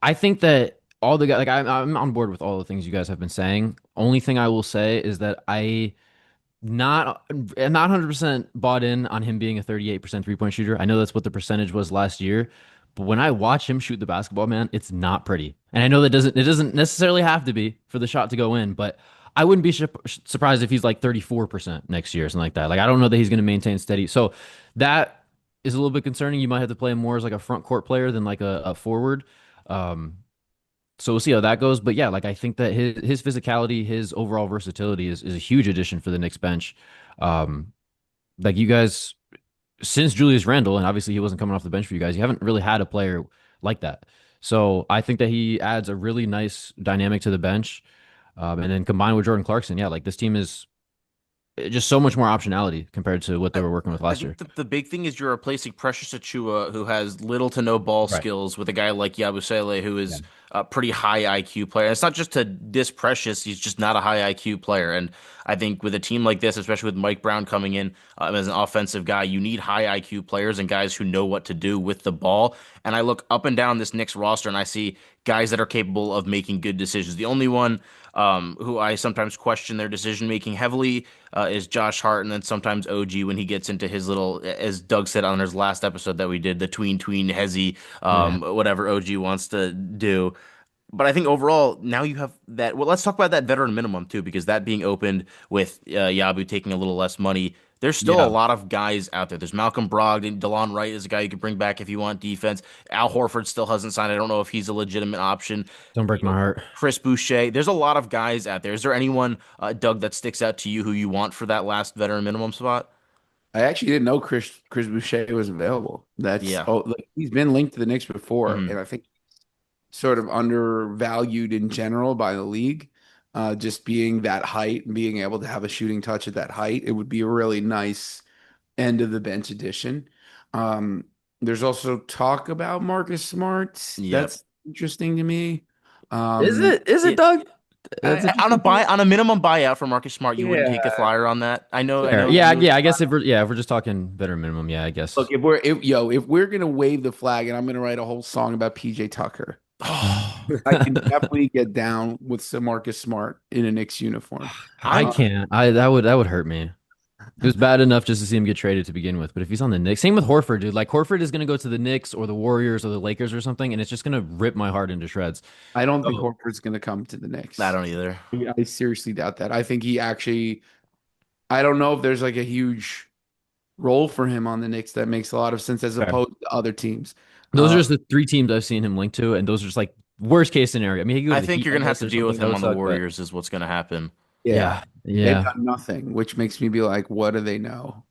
I think that all the guys, like I'm on board with all the things you guys have been saying. Only thing I will say is that not I'm not 100% bought in on him being a 38% three-point shooter. I know that's what the percentage was last year, but when I watch him shoot the basketball, man, it's not pretty. And I know that it doesn't necessarily have to be for the shot to go in, but I wouldn't be surprised if he's like 34% next year or something like that. Like I don't know that he's going to maintain steady. So that is a little bit concerning. You might have to play him more as like a front court player than like a forward. Um, so we'll see how that goes. But yeah, like I think that his physicality, his overall versatility is a huge addition for the Knicks bench. Um, like you guys, since Julius Randle, and obviously he wasn't coming off the bench for you guys, you haven't really had a player like that. So I think that he adds a really nice dynamic to the bench. And then combined with Jordan Clarkson, yeah, like this team is just so much more optionality compared to what they I, were working with I last think year. the big thing is you're replacing Precious Achua, who has little to no ball Right. skills, with a guy like Yabusele, who Yeah. is a pretty high IQ player. And it's not just to diss Precious; he's just not a high IQ player. And I think with a team like this, especially with Mike Brown coming in as an offensive guy, you need high IQ players and guys who know what to do with the ball. And I look up and down this Knicks roster, and I see guys that are capable of making good decisions. The only one who I sometimes question their decision making heavily is Josh Hart, and then sometimes OG when he gets into his little, as Doug said on his last episode that we did, the tween hezzy, Yeah. whatever OG wants to do. But I think overall, now you have that. Well, let's talk about that veteran minimum too, because that being opened with Yabu taking a little less money, there's still a Yeah. lot of guys out there. There's Malcolm Brogdon, DeLon Wright is a guy you could bring back if you want defense. Al Horford still hasn't signed. I don't know if he's a legitimate option. Don't break my heart. Chris Boucher. There's a lot of guys out there. Is there anyone, Doug, that sticks out to you who you want for that last veteran minimum spot? I actually didn't know Chris Boucher was available. That's Yeah. oh, like, he's been linked to the Knicks before, hmm and I think sort of undervalued in general by the league. Just being that height and being able to have a shooting touch at that height, it would be a really nice end of the bench addition. Um, there's also talk about Marcus Smart. Yep. That's interesting to me. Is Um, it? Is Yeah. it, Doug? That's On a interesting to buy you? on a minimum buyout for Marcus Smart, you wouldn't take a yeah. flyer on that. I Fair. know Yeah, you. yeah. I guess if we're just talking better minimum, yeah, I guess. Look, if we're gonna wave the flag, and I'm gonna write a whole song about PJ Tucker, I can definitely get down with some Marcus Smart in a Knicks uniform. I I'm can't. I that would hurt me. It was bad enough just to see him get traded to begin with, but if he's on the Knicks, same with Horford, dude. Like Horford is gonna go to the Knicks or the Warriors or the Lakers or something, and it's just gonna rip my heart into shreds. I don't think Oh, Horford's gonna come to the I Knicks. don't either. I seriously doubt that. I think he actually. I don't know if there's like a huge role for him on the Knicks that makes a lot of sense as fair. opposed to other teams. Those are Uh, just the three teams I've seen him linked to, and those are just like worst case scenario. I mean, he could go I to the think Heat, you're I gonna have guess, to or deal with something. That him would on the suck, but Warriors, is what's gonna happen. yeah, yeah, they've yeah. done nothing, which makes me be like, what do they know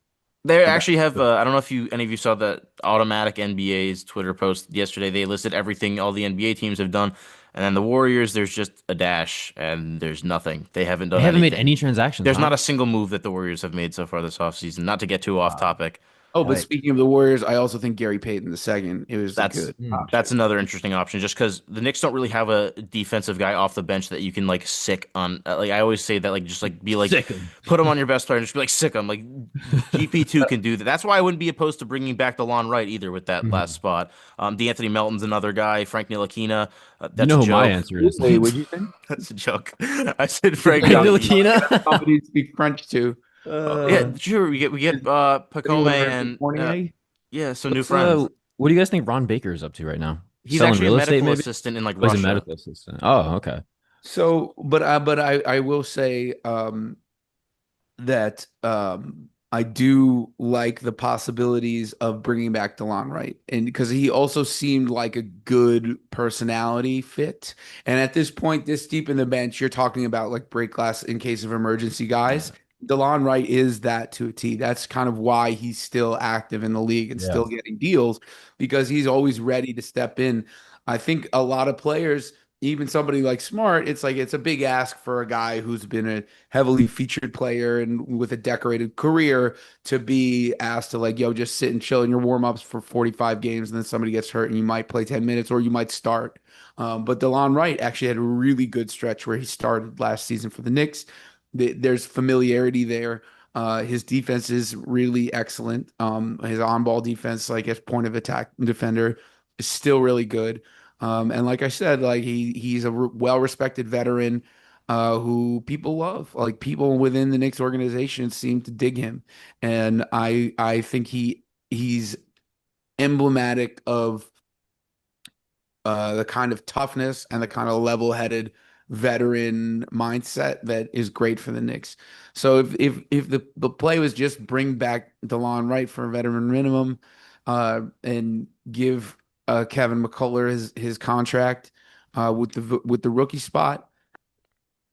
They about? actually have. I don't know if you any of you saw that automatic NBA's Twitter post yesterday. They listed everything all the NBA teams have done, and then the Warriors. There's just a dash, and there's nothing. They haven't They done haven't made anything. any transactions, There's huh? not a single move that the Warriors have made so far this offseason. Not to get too off Wow. topic. Oh, but Yikes. speaking of the Warriors, I also think Gary Payton the second is a That's good Hmm. that's option. another interesting option, just because the Knicks don't really have a defensive guy off the bench that you can like sick on. Like I always say that, like just like be like Sick 'em. put him on your best player and just be like sick him. Like GP2 can do that. That's why I wouldn't be opposed to bringing back DeLon Wright either with that last Mhm. spot. D'Anthony Melton's another guy. Frank Ntilikina, You that's know a who my joke. answer is. Wait, what'd you say? That's a joke. I said Frank Frank Young, Ntilikina. Ntilikina? somebody to speak French to. Yeah, Uh, sure. We get Pacome Anywhere in and Fournier? yeah, some new what's friends. what do you guys think Ron Baker is up to right now? He's Selling actually a real estate, medical maybe? assistant in like Oh, he's a Russia. medical assistant. Oh, okay. So, I will say that I do like the possibilities of bringing back DeLon Wright, and because he also seemed like a good personality fit. And at this point, this deep in the bench, you're talking about like break glass in case of emergency guys. DeLon Wright is that to a T. That's kind of why he's still active in the league and Yeah. still getting deals because he's always ready to step in. I think a lot of players, even somebody like Smart, it's like it's a big ask for a guy who's been a heavily featured player and with a decorated career to be asked to like, yo, just sit and chill in your warm-ups for 45 games and then somebody gets hurt and you might play 10 minutes or you might start. But DeLon Wright actually had a really good stretch where he started last season for the Knicks. There's familiarity there. His defense is really excellent. His on-ball defense, like as point of attack defender, is still really good. And like I said, like he's a well-respected veteran who people love. Like people within the Knicks organization seem to dig him, and I think he's emblematic of the kind of toughness and the kind of level-headed veteran mindset that is great for the Knicks. So if the play was just bring back DeLon Wright for a veteran minimum, and give Kevin McCullough his contract with the rookie spot,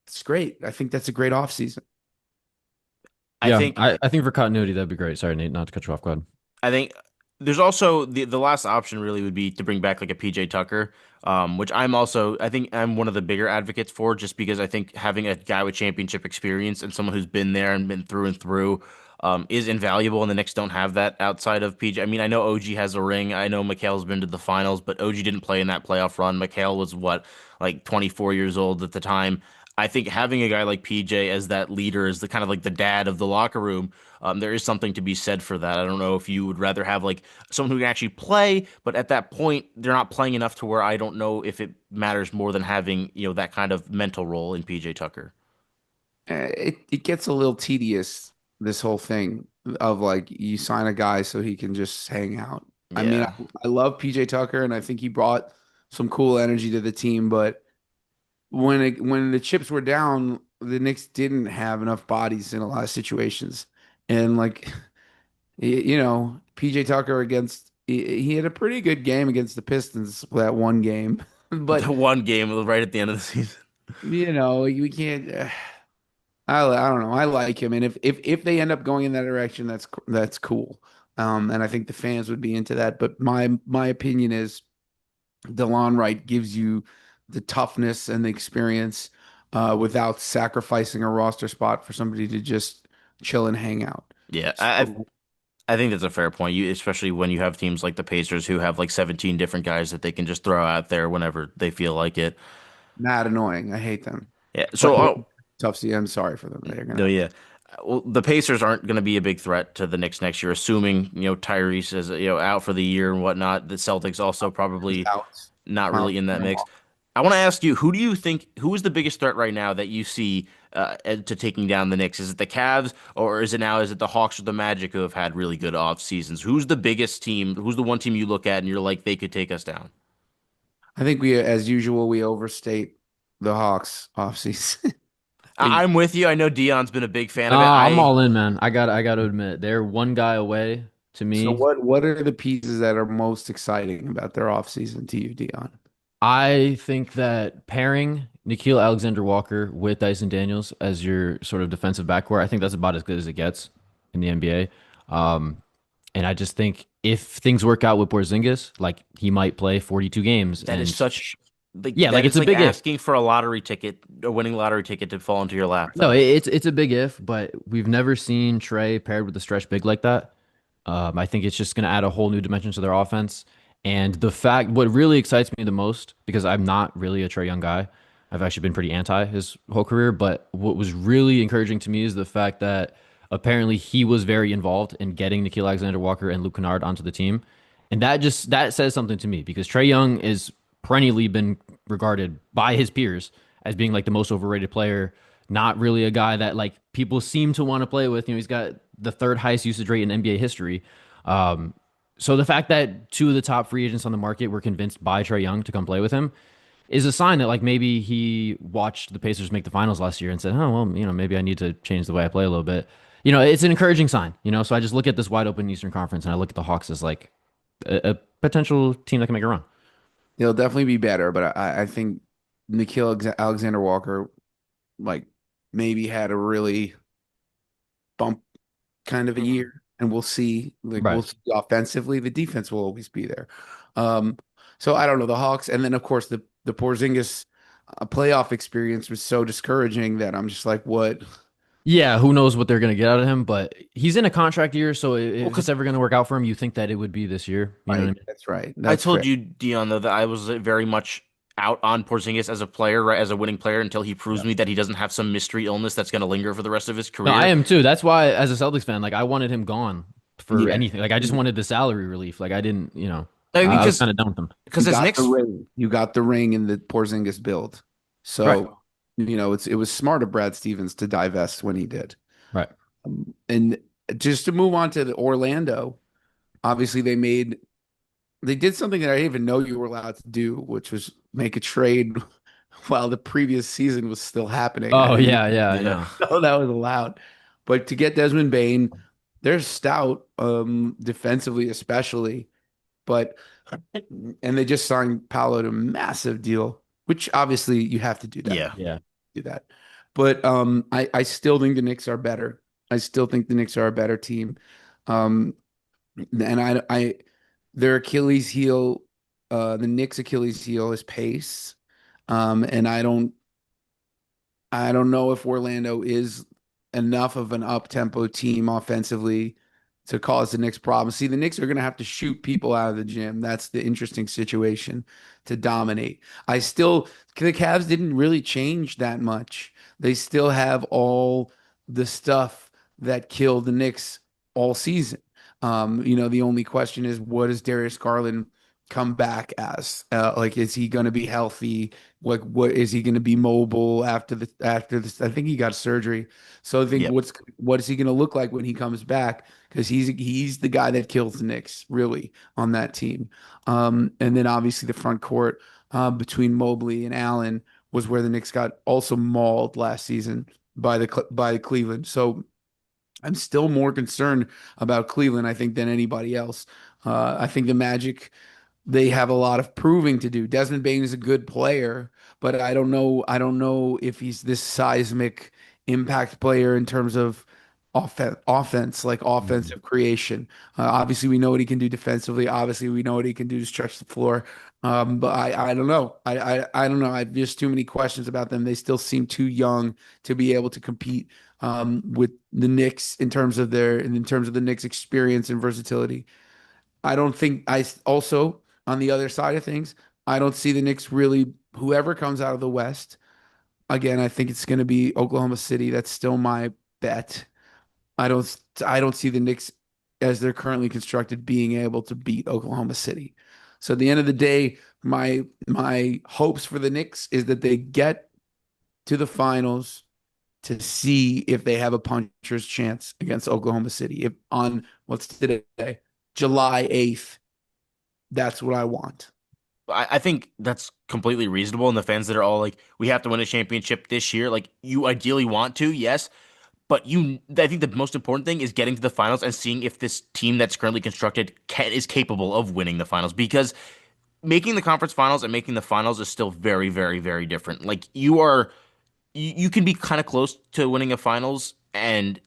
it's great. I think that's a great offseason. I Yeah, think I think for continuity, that'd be great. Sorry, Nate, not to cut you off. Go ahead. I think there's also the last option really would be to bring back like a PJ Tucker, which I think I'm one of the bigger advocates for, just because I think having a guy with championship experience and someone who's been there and been through and through, is invaluable, and the Knicks don't have that outside of PJ. I mean, I know OG has a ring. I know McHale's been to the finals, but OG didn't play in that playoff run. McHale was what, like 24 years old at the time. I think having a guy like PJ as that leader, as the kind of like the dad of the locker room, there is something to be said for that. I don't know if you would rather have like someone who can actually play, but at that point, they're not playing enough to where I don't know if it matters more than having, that kind of mental role in PJ Tucker. It gets a little tedious, this whole thing of like you sign a guy so he can just hang out. I mean, Yeah. I love PJ Tucker and I think he brought some cool energy to the team, but when the chips were down, the Knicks didn't have enough bodies in a lot of situations. And like PJ Tucker he had a pretty good game against the Pistons that one game. The But one game right at the end of the season. we can't. I don't know. I like him, and if they end up going in that direction, that's cool. And I think the fans would be into that. But my opinion is DeLon Wright gives you the toughness and the experience without sacrificing a roster spot for somebody to just chill and hang out. Yeah, So I think that's a fair point. Especially when you have teams like the Pacers who have like 17 different guys that they can just throw out there whenever they feel like it. mad annoying. I hate them. Yeah. But So, tough. See, I'm sorry for them. They're no, gonna. yeah. Well, the Pacers aren't going to be a big threat to the Knicks next year, assuming Tyrese is out for the year and whatnot. The Celtics also He's probably out. not Miles really in that mix. Turner. I want to ask you, who is the biggest threat right now that you see to taking down the Knicks? Is it the Cavs or is it the Hawks or the Magic who have had really good off seasons? Who's the biggest team? Who's the one team you look at and you're like they could take us down? I think as usual, we overstate the Hawks offseason. I think I'm with you. I know Dion's been a big fan of it. I'm I all in, man. I got to admit, they're one guy away to so. me. What are the pieces that are most exciting about their offseason to you, Dion? I think that pairing Nikhil Alexander-Walker with Dyson Daniels as your sort of defensive backcourt, I think that's about as good as it gets in the NBA. And I just think if things work out with Porzingis, like he might play 42 games, that is and such like yeah, that like it's is a like big if. asking for a lottery ticket, a winning lottery ticket to fall into your lap, No, though. it's a big if, but we've never seen Trey paired with a stretch big like that. I think it's just going to add a whole new dimension to their offense. And what really excites me the most, because I'm not really a Trey Young guy, I've actually been pretty anti his whole career. But what was really encouraging to me is the fact that apparently he was very involved in getting Nikhil Alexander Walker and Luke Kennard onto the team. And that says something to me because Trey Young is perennially been regarded by his peers as being like the most overrated player, not really a guy that like people seem to want to play with. He's got the third highest usage rate in NBA history. Um, so the fact that two of the top free agents on the market were convinced by Trey Young to come play with him is a sign that like maybe he watched the Pacers make the finals last year and said, "Oh well, maybe I need to change the way I play a little bit." It's an encouraging sign. So I just look at this wide open Eastern Conference and I look at the Hawks as like a potential team that can make a run. They'll definitely be better, but I think Alexander Walker like maybe had a really bump kind of a Mhm. year, and we'll see. Like we'll Right. see offensively, the defense will always be there. Um, so I don't know the Hawks, and then of course the Porzingis playoff experience was so discouraging that I'm just like, what? Yeah, who knows what they're going to get out of him, but he's in a contract year, so Well, if it's because ever going to work out for him, you think that it would be this year. You know what I Right, mean? that's right. I That's told fair. you, Dion, though, that I was very much out on Porzingis as a player, right, as a winning player, until he proves Yeah. me that he doesn't have some mystery illness that's going to linger for the rest of his No, I career. am too. That's why, as a Celtics fan, like I wanted him gone for Yeah. anything. Like I just wanted the salary relief. Like I didn't, I mean, I was kind of done with him. because You as got the Knicks, ring. You got the ring in the Porzingis build. Right. So, it was smart of Brad Stevens to divest when he did. Right. And just to move on to the Orlando, obviously they did something that I didn't even know you were allowed to do, which was make a trade while the previous season was still happening. I Oh didn't yeah, yeah, I yeah, know. know that was allowed. But to get Desmond Bain, they're stout, defensively especially. But and they just signed Paolo to a massive deal, which obviously you have to do that. yeah, Yeah. Do that. But I still think the Knicks are better. I still think the Knicks are a better team. Um, and their Achilles heel, the Knicks' Achilles heel is pace. And I don't know if Orlando is enough of an up-tempo team offensively to cause the Knicks problems. See, the Knicks are going to have to shoot people out of the gym. That's the interesting situation to dominate. The Cavs didn't really change that much. They still have all the stuff that killed the Knicks all season. The only question is, what does Darius Garland come back as? Like, is he going to be healthy? Like, what is he going to be mobile after this? I think he got surgery. So I think Yep. what is he going to look like when he comes back? Because he's the guy that kills the Knicks really on that team. And then obviously the front court between Mobley and Allen was where the Knicks got also mauled last season by Cleveland. So I'm still more concerned about Cleveland, I think, than anybody else. I think the Magic, they have a lot of proving to do. Desmond Bain is a good player, but I don't know. I don't know if he's this seismic impact player in terms of offense, like Mhm. offensive creation. Obviously, we know what he can do defensively. Obviously, we know what he can do to stretch the floor. But I don't know. I don't know. I have just too many questions about them. They still seem too young to be able to compete with the Knicks in terms of the Knicks experience and versatility. I don't think I also on the other side of things, I don't see the Knicks really whoever comes out of the West. Again, I think it's going to be Oklahoma City. That's still my bet. I don't see the Knicks as they're currently constructed being able to beat Oklahoma City. So at the end of the day, my hopes for the Knicks is that they get to the finals to see if they have a puncher's chance against Oklahoma City. If on what's today, July 8th, that's what I want. I think that's completely reasonable. And the fans that are all like, we have to win a championship this year, like you ideally want to, yes. But I think the most important thing is getting to the finals and seeing if this team that's currently constructed is capable of winning the finals. Because making the conference finals and making the finals is still very, very, very different. Like you can be kind of close to winning a finals and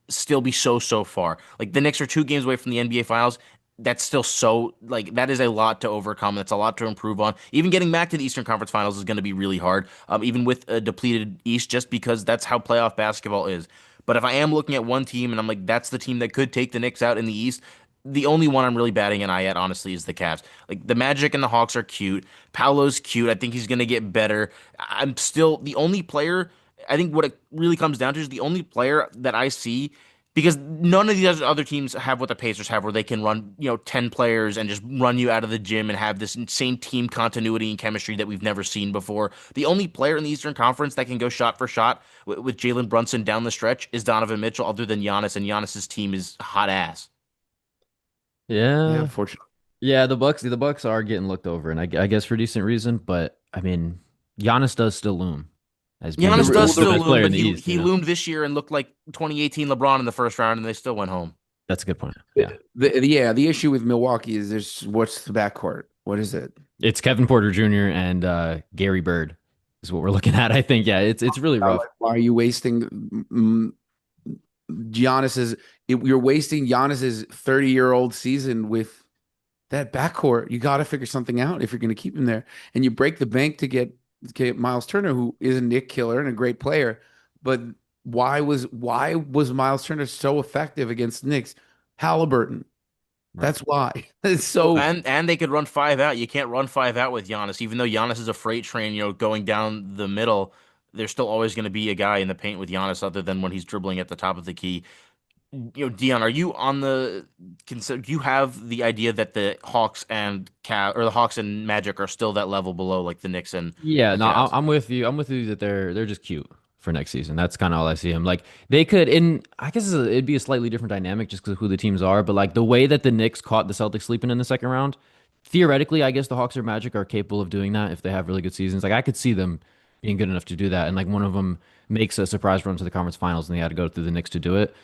still be so far. Like the Knicks are 2 games away from the NBA finals. That's still so like that is a lot to overcome. That's a lot to improve on. Even getting back to the Eastern Conference Finals is going to be really hard. Even with a depleted East, just because that's how playoff basketball is. But if I am looking at one team and I'm like, that's the team that could take the Knicks out in the East, the only one I'm really batting an eye at, honestly, is the Cavs. Like the Magic and the Hawks are cute. Paolo's cute. I think he's going to get better. I'm still the only player. I think what it really comes down to is the only player that I see because none of these other teams have what the Pacers have, where they can run 10 players and just run you out of the gym and have this insane team continuity and chemistry that we've never seen before. The only player in the Eastern Conference that can go shot for shot with Jalen Brunson down the stretch is Donovan Mitchell, other than Giannis, and Giannis's team is hot ass. Yeah, Yeah. unfortunately. Yeah, the Bucks are getting looked over, and I guess for decent reason. But I mean, Giannis does still loom as being Giannis The, does well, the still best loom, player in but the he East. he loomed this year and looked like 2018 LeBron in the first round, and they still went home. That's a good point. Yeah, the issue with Milwaukee is there's what's the backcourt? What is it? it's Kevin Porter Jr. and Gary Bird is what we're looking at. I think. Yeah, it's really rough. Why are you wasting Giannis's? You're wasting Giannis's 30-year-old season with that backcourt. You got to figure something out if you're going to keep him there. And you break the bank to get Miles Turner, who is a Nick killer and a great player. But why was Miles Turner so effective against Knicks? Halliburton. Right. That's why. It's Well, so and they could run five out. You can't run five out with Giannis, even though Giannis is a freight train. Going down the middle, there's still always going to be a guy in the paint with Giannis, other than when he's dribbling at the top of the key. Dion, are you on the? Do you have the idea that the Hawks and the Hawks and Magic are still that level below, like the Knicks and Yeah, the no, Cavs? I'm with you. I'm with you that they're just cute for next season. That's kind of all I see him. Like they could, in I guess it'd be a slightly different dynamic just because of who the teams are. But like the way that the Knicks caught the Celtics sleeping in the second round, theoretically, I guess the Hawks or Magic are capable of doing that if they have really good seasons. Like I could see them being good enough to do that, and like one of them makes a surprise run to the conference finals, and they had to go through the Knicks to do it.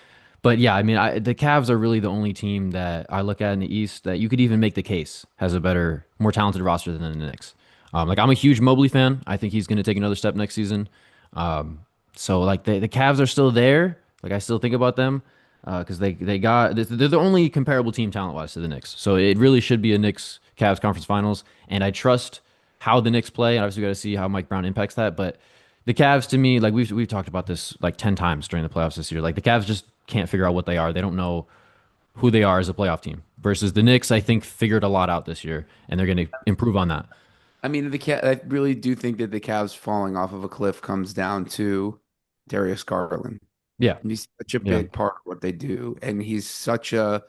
But yeah, I mean, the Cavs are really the only team that I look at in the East that you could even make the case has a better, more talented roster than the Knicks. Like I'm a huge Mobley fan. I think he's going to take another step next season. So like the Cavs are still there. Like I still think about them because they're the only comparable team talent wise to the Knicks. So it really should be a Knicks Cavs conference finals, and I trust how the Knicks play. And obviously, we got to see how Mike Brown impacts that. But The Cavs to me, like we've talked about this like 10 times during the playoffs this year. Like the Cavs just can't figure out what they are. They don't know who they are as a playoff team. Versus the Knicks, I think figured a lot out this year and they're going to improve on that. I mean, I really do think that the Cavs falling off of a cliff comes down to Darius Garland. Yeah. He's such a Yeah. big part of what they do, and he's such a.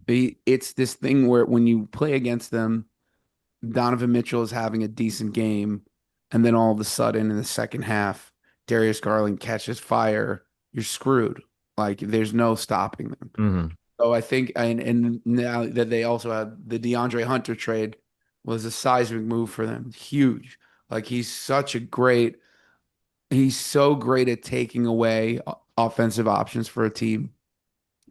It's this thing where when you play against them, Donovan Mitchell is having a decent game, and then all of a sudden in the second half, Darius Garland catches fire. You're screwed. Like there's no stopping them. Hmm. So I think, and now that they also have the DeAndre Hunter trade was a seismic move for them. Huge. Like he's so great at taking away offensive options for a team,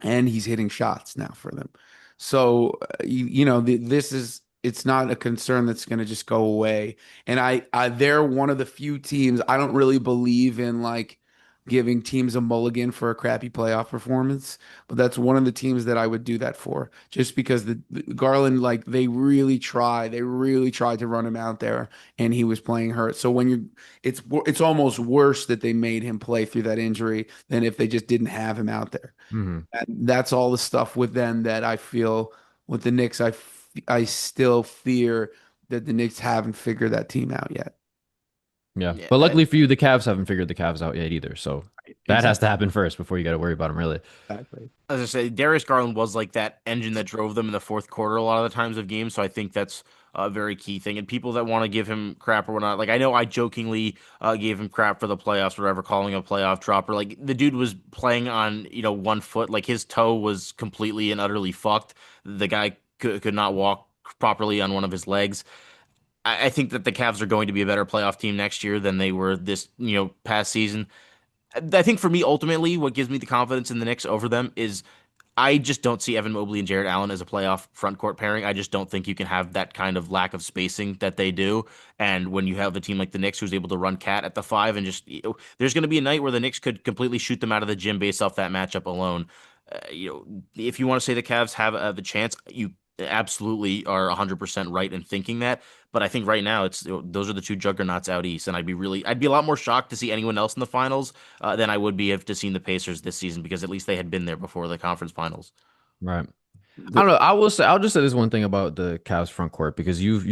and he's hitting shots now for them. So this is it's not a concern that's going to just go away. And they're one of the few teams I don't really believe in like giving teams a mulligan for a crappy playoff performance, but that's one of the teams that I would do that for, just because the Garland like they really tried to run him out there, and he was playing hurt. So it's almost worse that they made him play through that injury than if they just didn't have him out there. Hmm. And that's all the stuff with them that I feel with the Knicks. I still fear that the Knicks haven't figured that team out yet. Yeah. Yeah, But luckily for you, the Cavs haven't figured the Cavs out yet either. So that has to Exactly. happen first before you got to worry about them, really. Exactly. as I say, Darius Garland was like that engine that drove them in the fourth quarter a lot of the times of games. So I think that's a very key thing. And people that want to give him crap or whatnot, like I know I jokingly gave him crap for the playoffs or whatever, calling him a playoff dropper. Like the dude was playing on, 1 foot, like his toe was completely and utterly fucked. The guy could not walk properly on one of his legs. I think that the Cavs are going to be a better playoff team next year than they were this, past season. I think for me, ultimately, what gives me the confidence in the Knicks over them is I just don't see Evan Mobley and Jared Allen as a playoff front court pairing. I just don't think you can have that kind of lack of spacing that they do. And when you have a team like the Knicks who's able to run cat at the five and just, there's going to be a night where the Knicks could completely shoot them out of the gym based off that matchup alone. If you want to say the Cavs have the chance, you absolutely are 100% right in thinking that. But I think right now those are the two juggernauts out east, and I'd be a lot more shocked to see anyone else in the finals than I would be if to seen the Pacers this season because at least they had been there before the conference finals. Right. I The, don't know. I'll just say this one thing about the Cavs front court because you've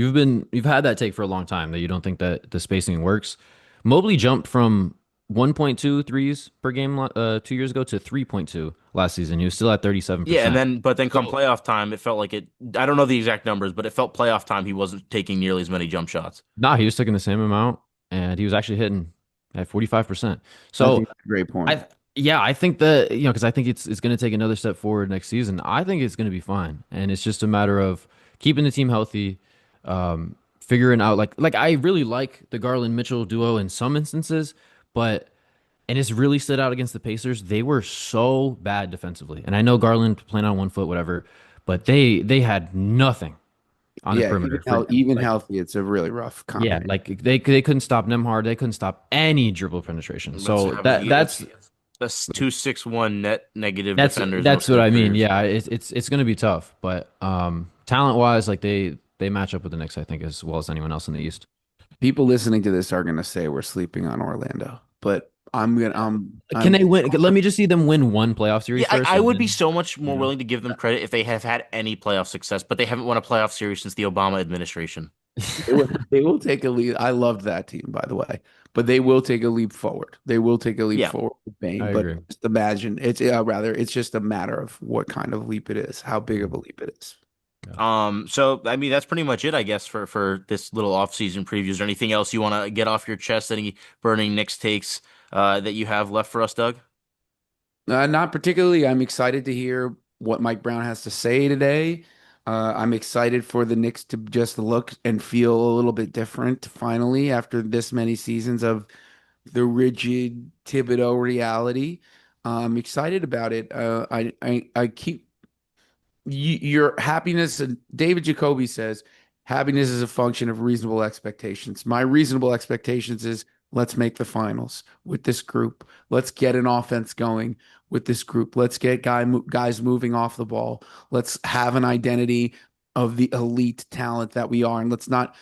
had that take for a long time that you don't think that the spacing works. Mobley jumped from 1.2 threes per game 2 years ago to 3.2 last season. He was still at Yeah, and 37%. then come So playoff time, it felt like it. I don't know the exact numbers, but it felt playoff time he wasn't taking nearly as many jump shots. nah, he was taking the same amount and he was actually hitting at 45%. I So think that's a great point. I yeah, I think that because I think it's going to take another step forward next season. I think it's going to be fine, and it's just a matter of keeping the team healthy, figuring out like I really like the Garland Mitchell duo in some instances, but and it's really stood out against the Pacers. They were so bad defensively, and I know Garland playing on 1 foot, whatever, but they had nothing on the Yeah, even perimeter for even like healthy, it's a really rough yeah, combination. like they couldn't stop Nemhard. They couldn't stop any dribble penetration. Let's So have that the that's that's 2-6-1 net negative That's defenders, that's most of what their I mean. careers. Yeah, it's going to be tough, but talent wise, like they match up with the Knicks, I think, as well as anyone else in the East. People listening to this are going to say we're sleeping on Orlando, but Can I'm they win? Let me just see them win one playoff series Yeah, first, I and would be then so much you more know willing to give them credit if they have had any playoff success, but they haven't won a playoff series since the Obama administration. they will take a lead. I loved that team, by the way, but they will take a leap forward. They will take a leap Yeah. forward with Bane. I But agree. just imagine it's just a matter of what kind of leap it is, how big of a leap it is. Yeah. So I mean that's pretty much it, I guess, for this little off-season preview. Is there anything else you want to get off your chest? Any burning Knicks takes that you have left for us, Doug? Not particularly. I'm excited to hear what Mike Brown has to say today. I'm excited for the Knicks to just look and feel a little bit different finally after this many seasons of the rigid Thibodeau reality. I'm excited about it. I keep your happiness. And David Jacoby says happiness is a function of reasonable expectations. My reasonable expectations is let's make the finals with this group. Let's get an offense going with this group. Let's get guys moving off the ball. Let's have an identity of the elite talent that we are, and let's not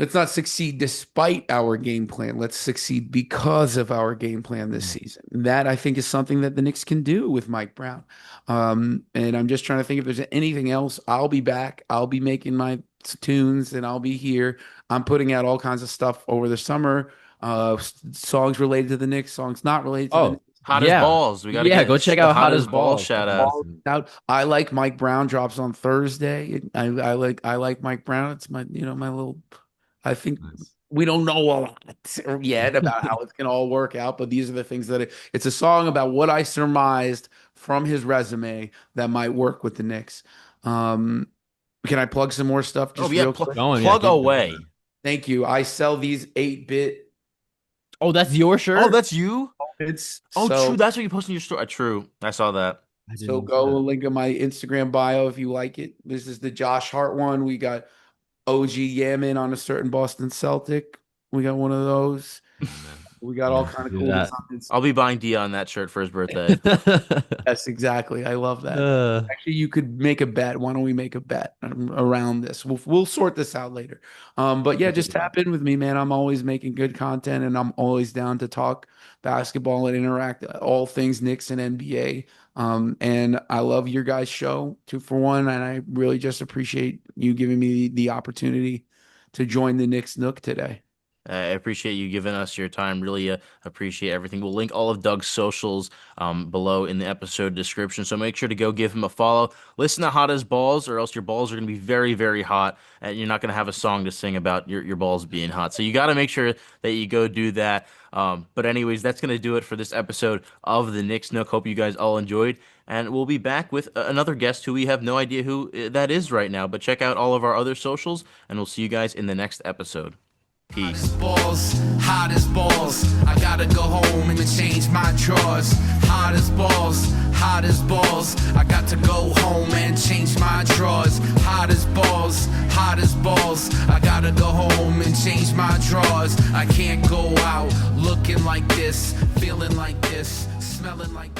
Let's not succeed despite our game plan. Let's succeed because of our game plan this season. That I think is something that the Knicks can do with Mike Brown. And I'm just trying to think if there's anything else. I'll be back. I'll be making my tunes and I'll be here. I'm putting out all kinds of stuff over the summer. Songs related to the Knicks, songs not related to the Knicks. Hot as yeah. balls. We got to Yeah, get go check the out Hot as Balls. shout out. Out. I like Mike Brown drops on Thursday. I like Mike Brown. It's my my little. I think Nice. we don't know a lot yet about how it's gonna all work out, but these are the things that it's a song about what I surmised from his resume that might work with the Knicks. Can I plug some more stuff? Just real quick? Plug away. Thank you. I sell these 8-bit. Oh, that's your shirt? Oh, that's you? It's true. That's what you posted in your story. True. I saw that. So go link in my Instagram bio if you like it. This is the Josh Hart one. We got OG Yamin on a certain Boston Celtic. We got one of those. We got all kind of cool designs. I'll be buying Dion that shirt for his birthday. Yes, exactly. I love that. Actually, you could make a bet. Why don't we make a bet around this? We'll sort this out later. But yeah, just tap in with me, man. I'm always making good content, and I'm always down to talk basketball and interact all things Knicks and NBA. And I love your guys' show, 2 for 1, and I really just appreciate you giving me the opportunity to join the Knicks Nook today. I appreciate you giving us your time. Really appreciate everything. We'll link all of Doug's socials below in the episode description. So make sure to go give him a follow. Listen to Hot as Balls, or else your balls are going to be very, very hot, and you're not going to have a song to sing about your balls being hot. So you got to make sure that you go do that. But anyways, that's going to do it for this episode of the Knicks Nook. Hope you guys all enjoyed. And we'll be back with another guest who we have no idea who that is right now. But check out all of our other socials, and we'll see you guys in the next episode. Peace. Hot as balls. I gotta go home and change my drawers. Hot as balls, hot as balls. I got to go home and change my drawers. Hot as balls, hot as balls. I gotta go home and change my drawers. I can't go out looking like this, feeling like this, smelling like this.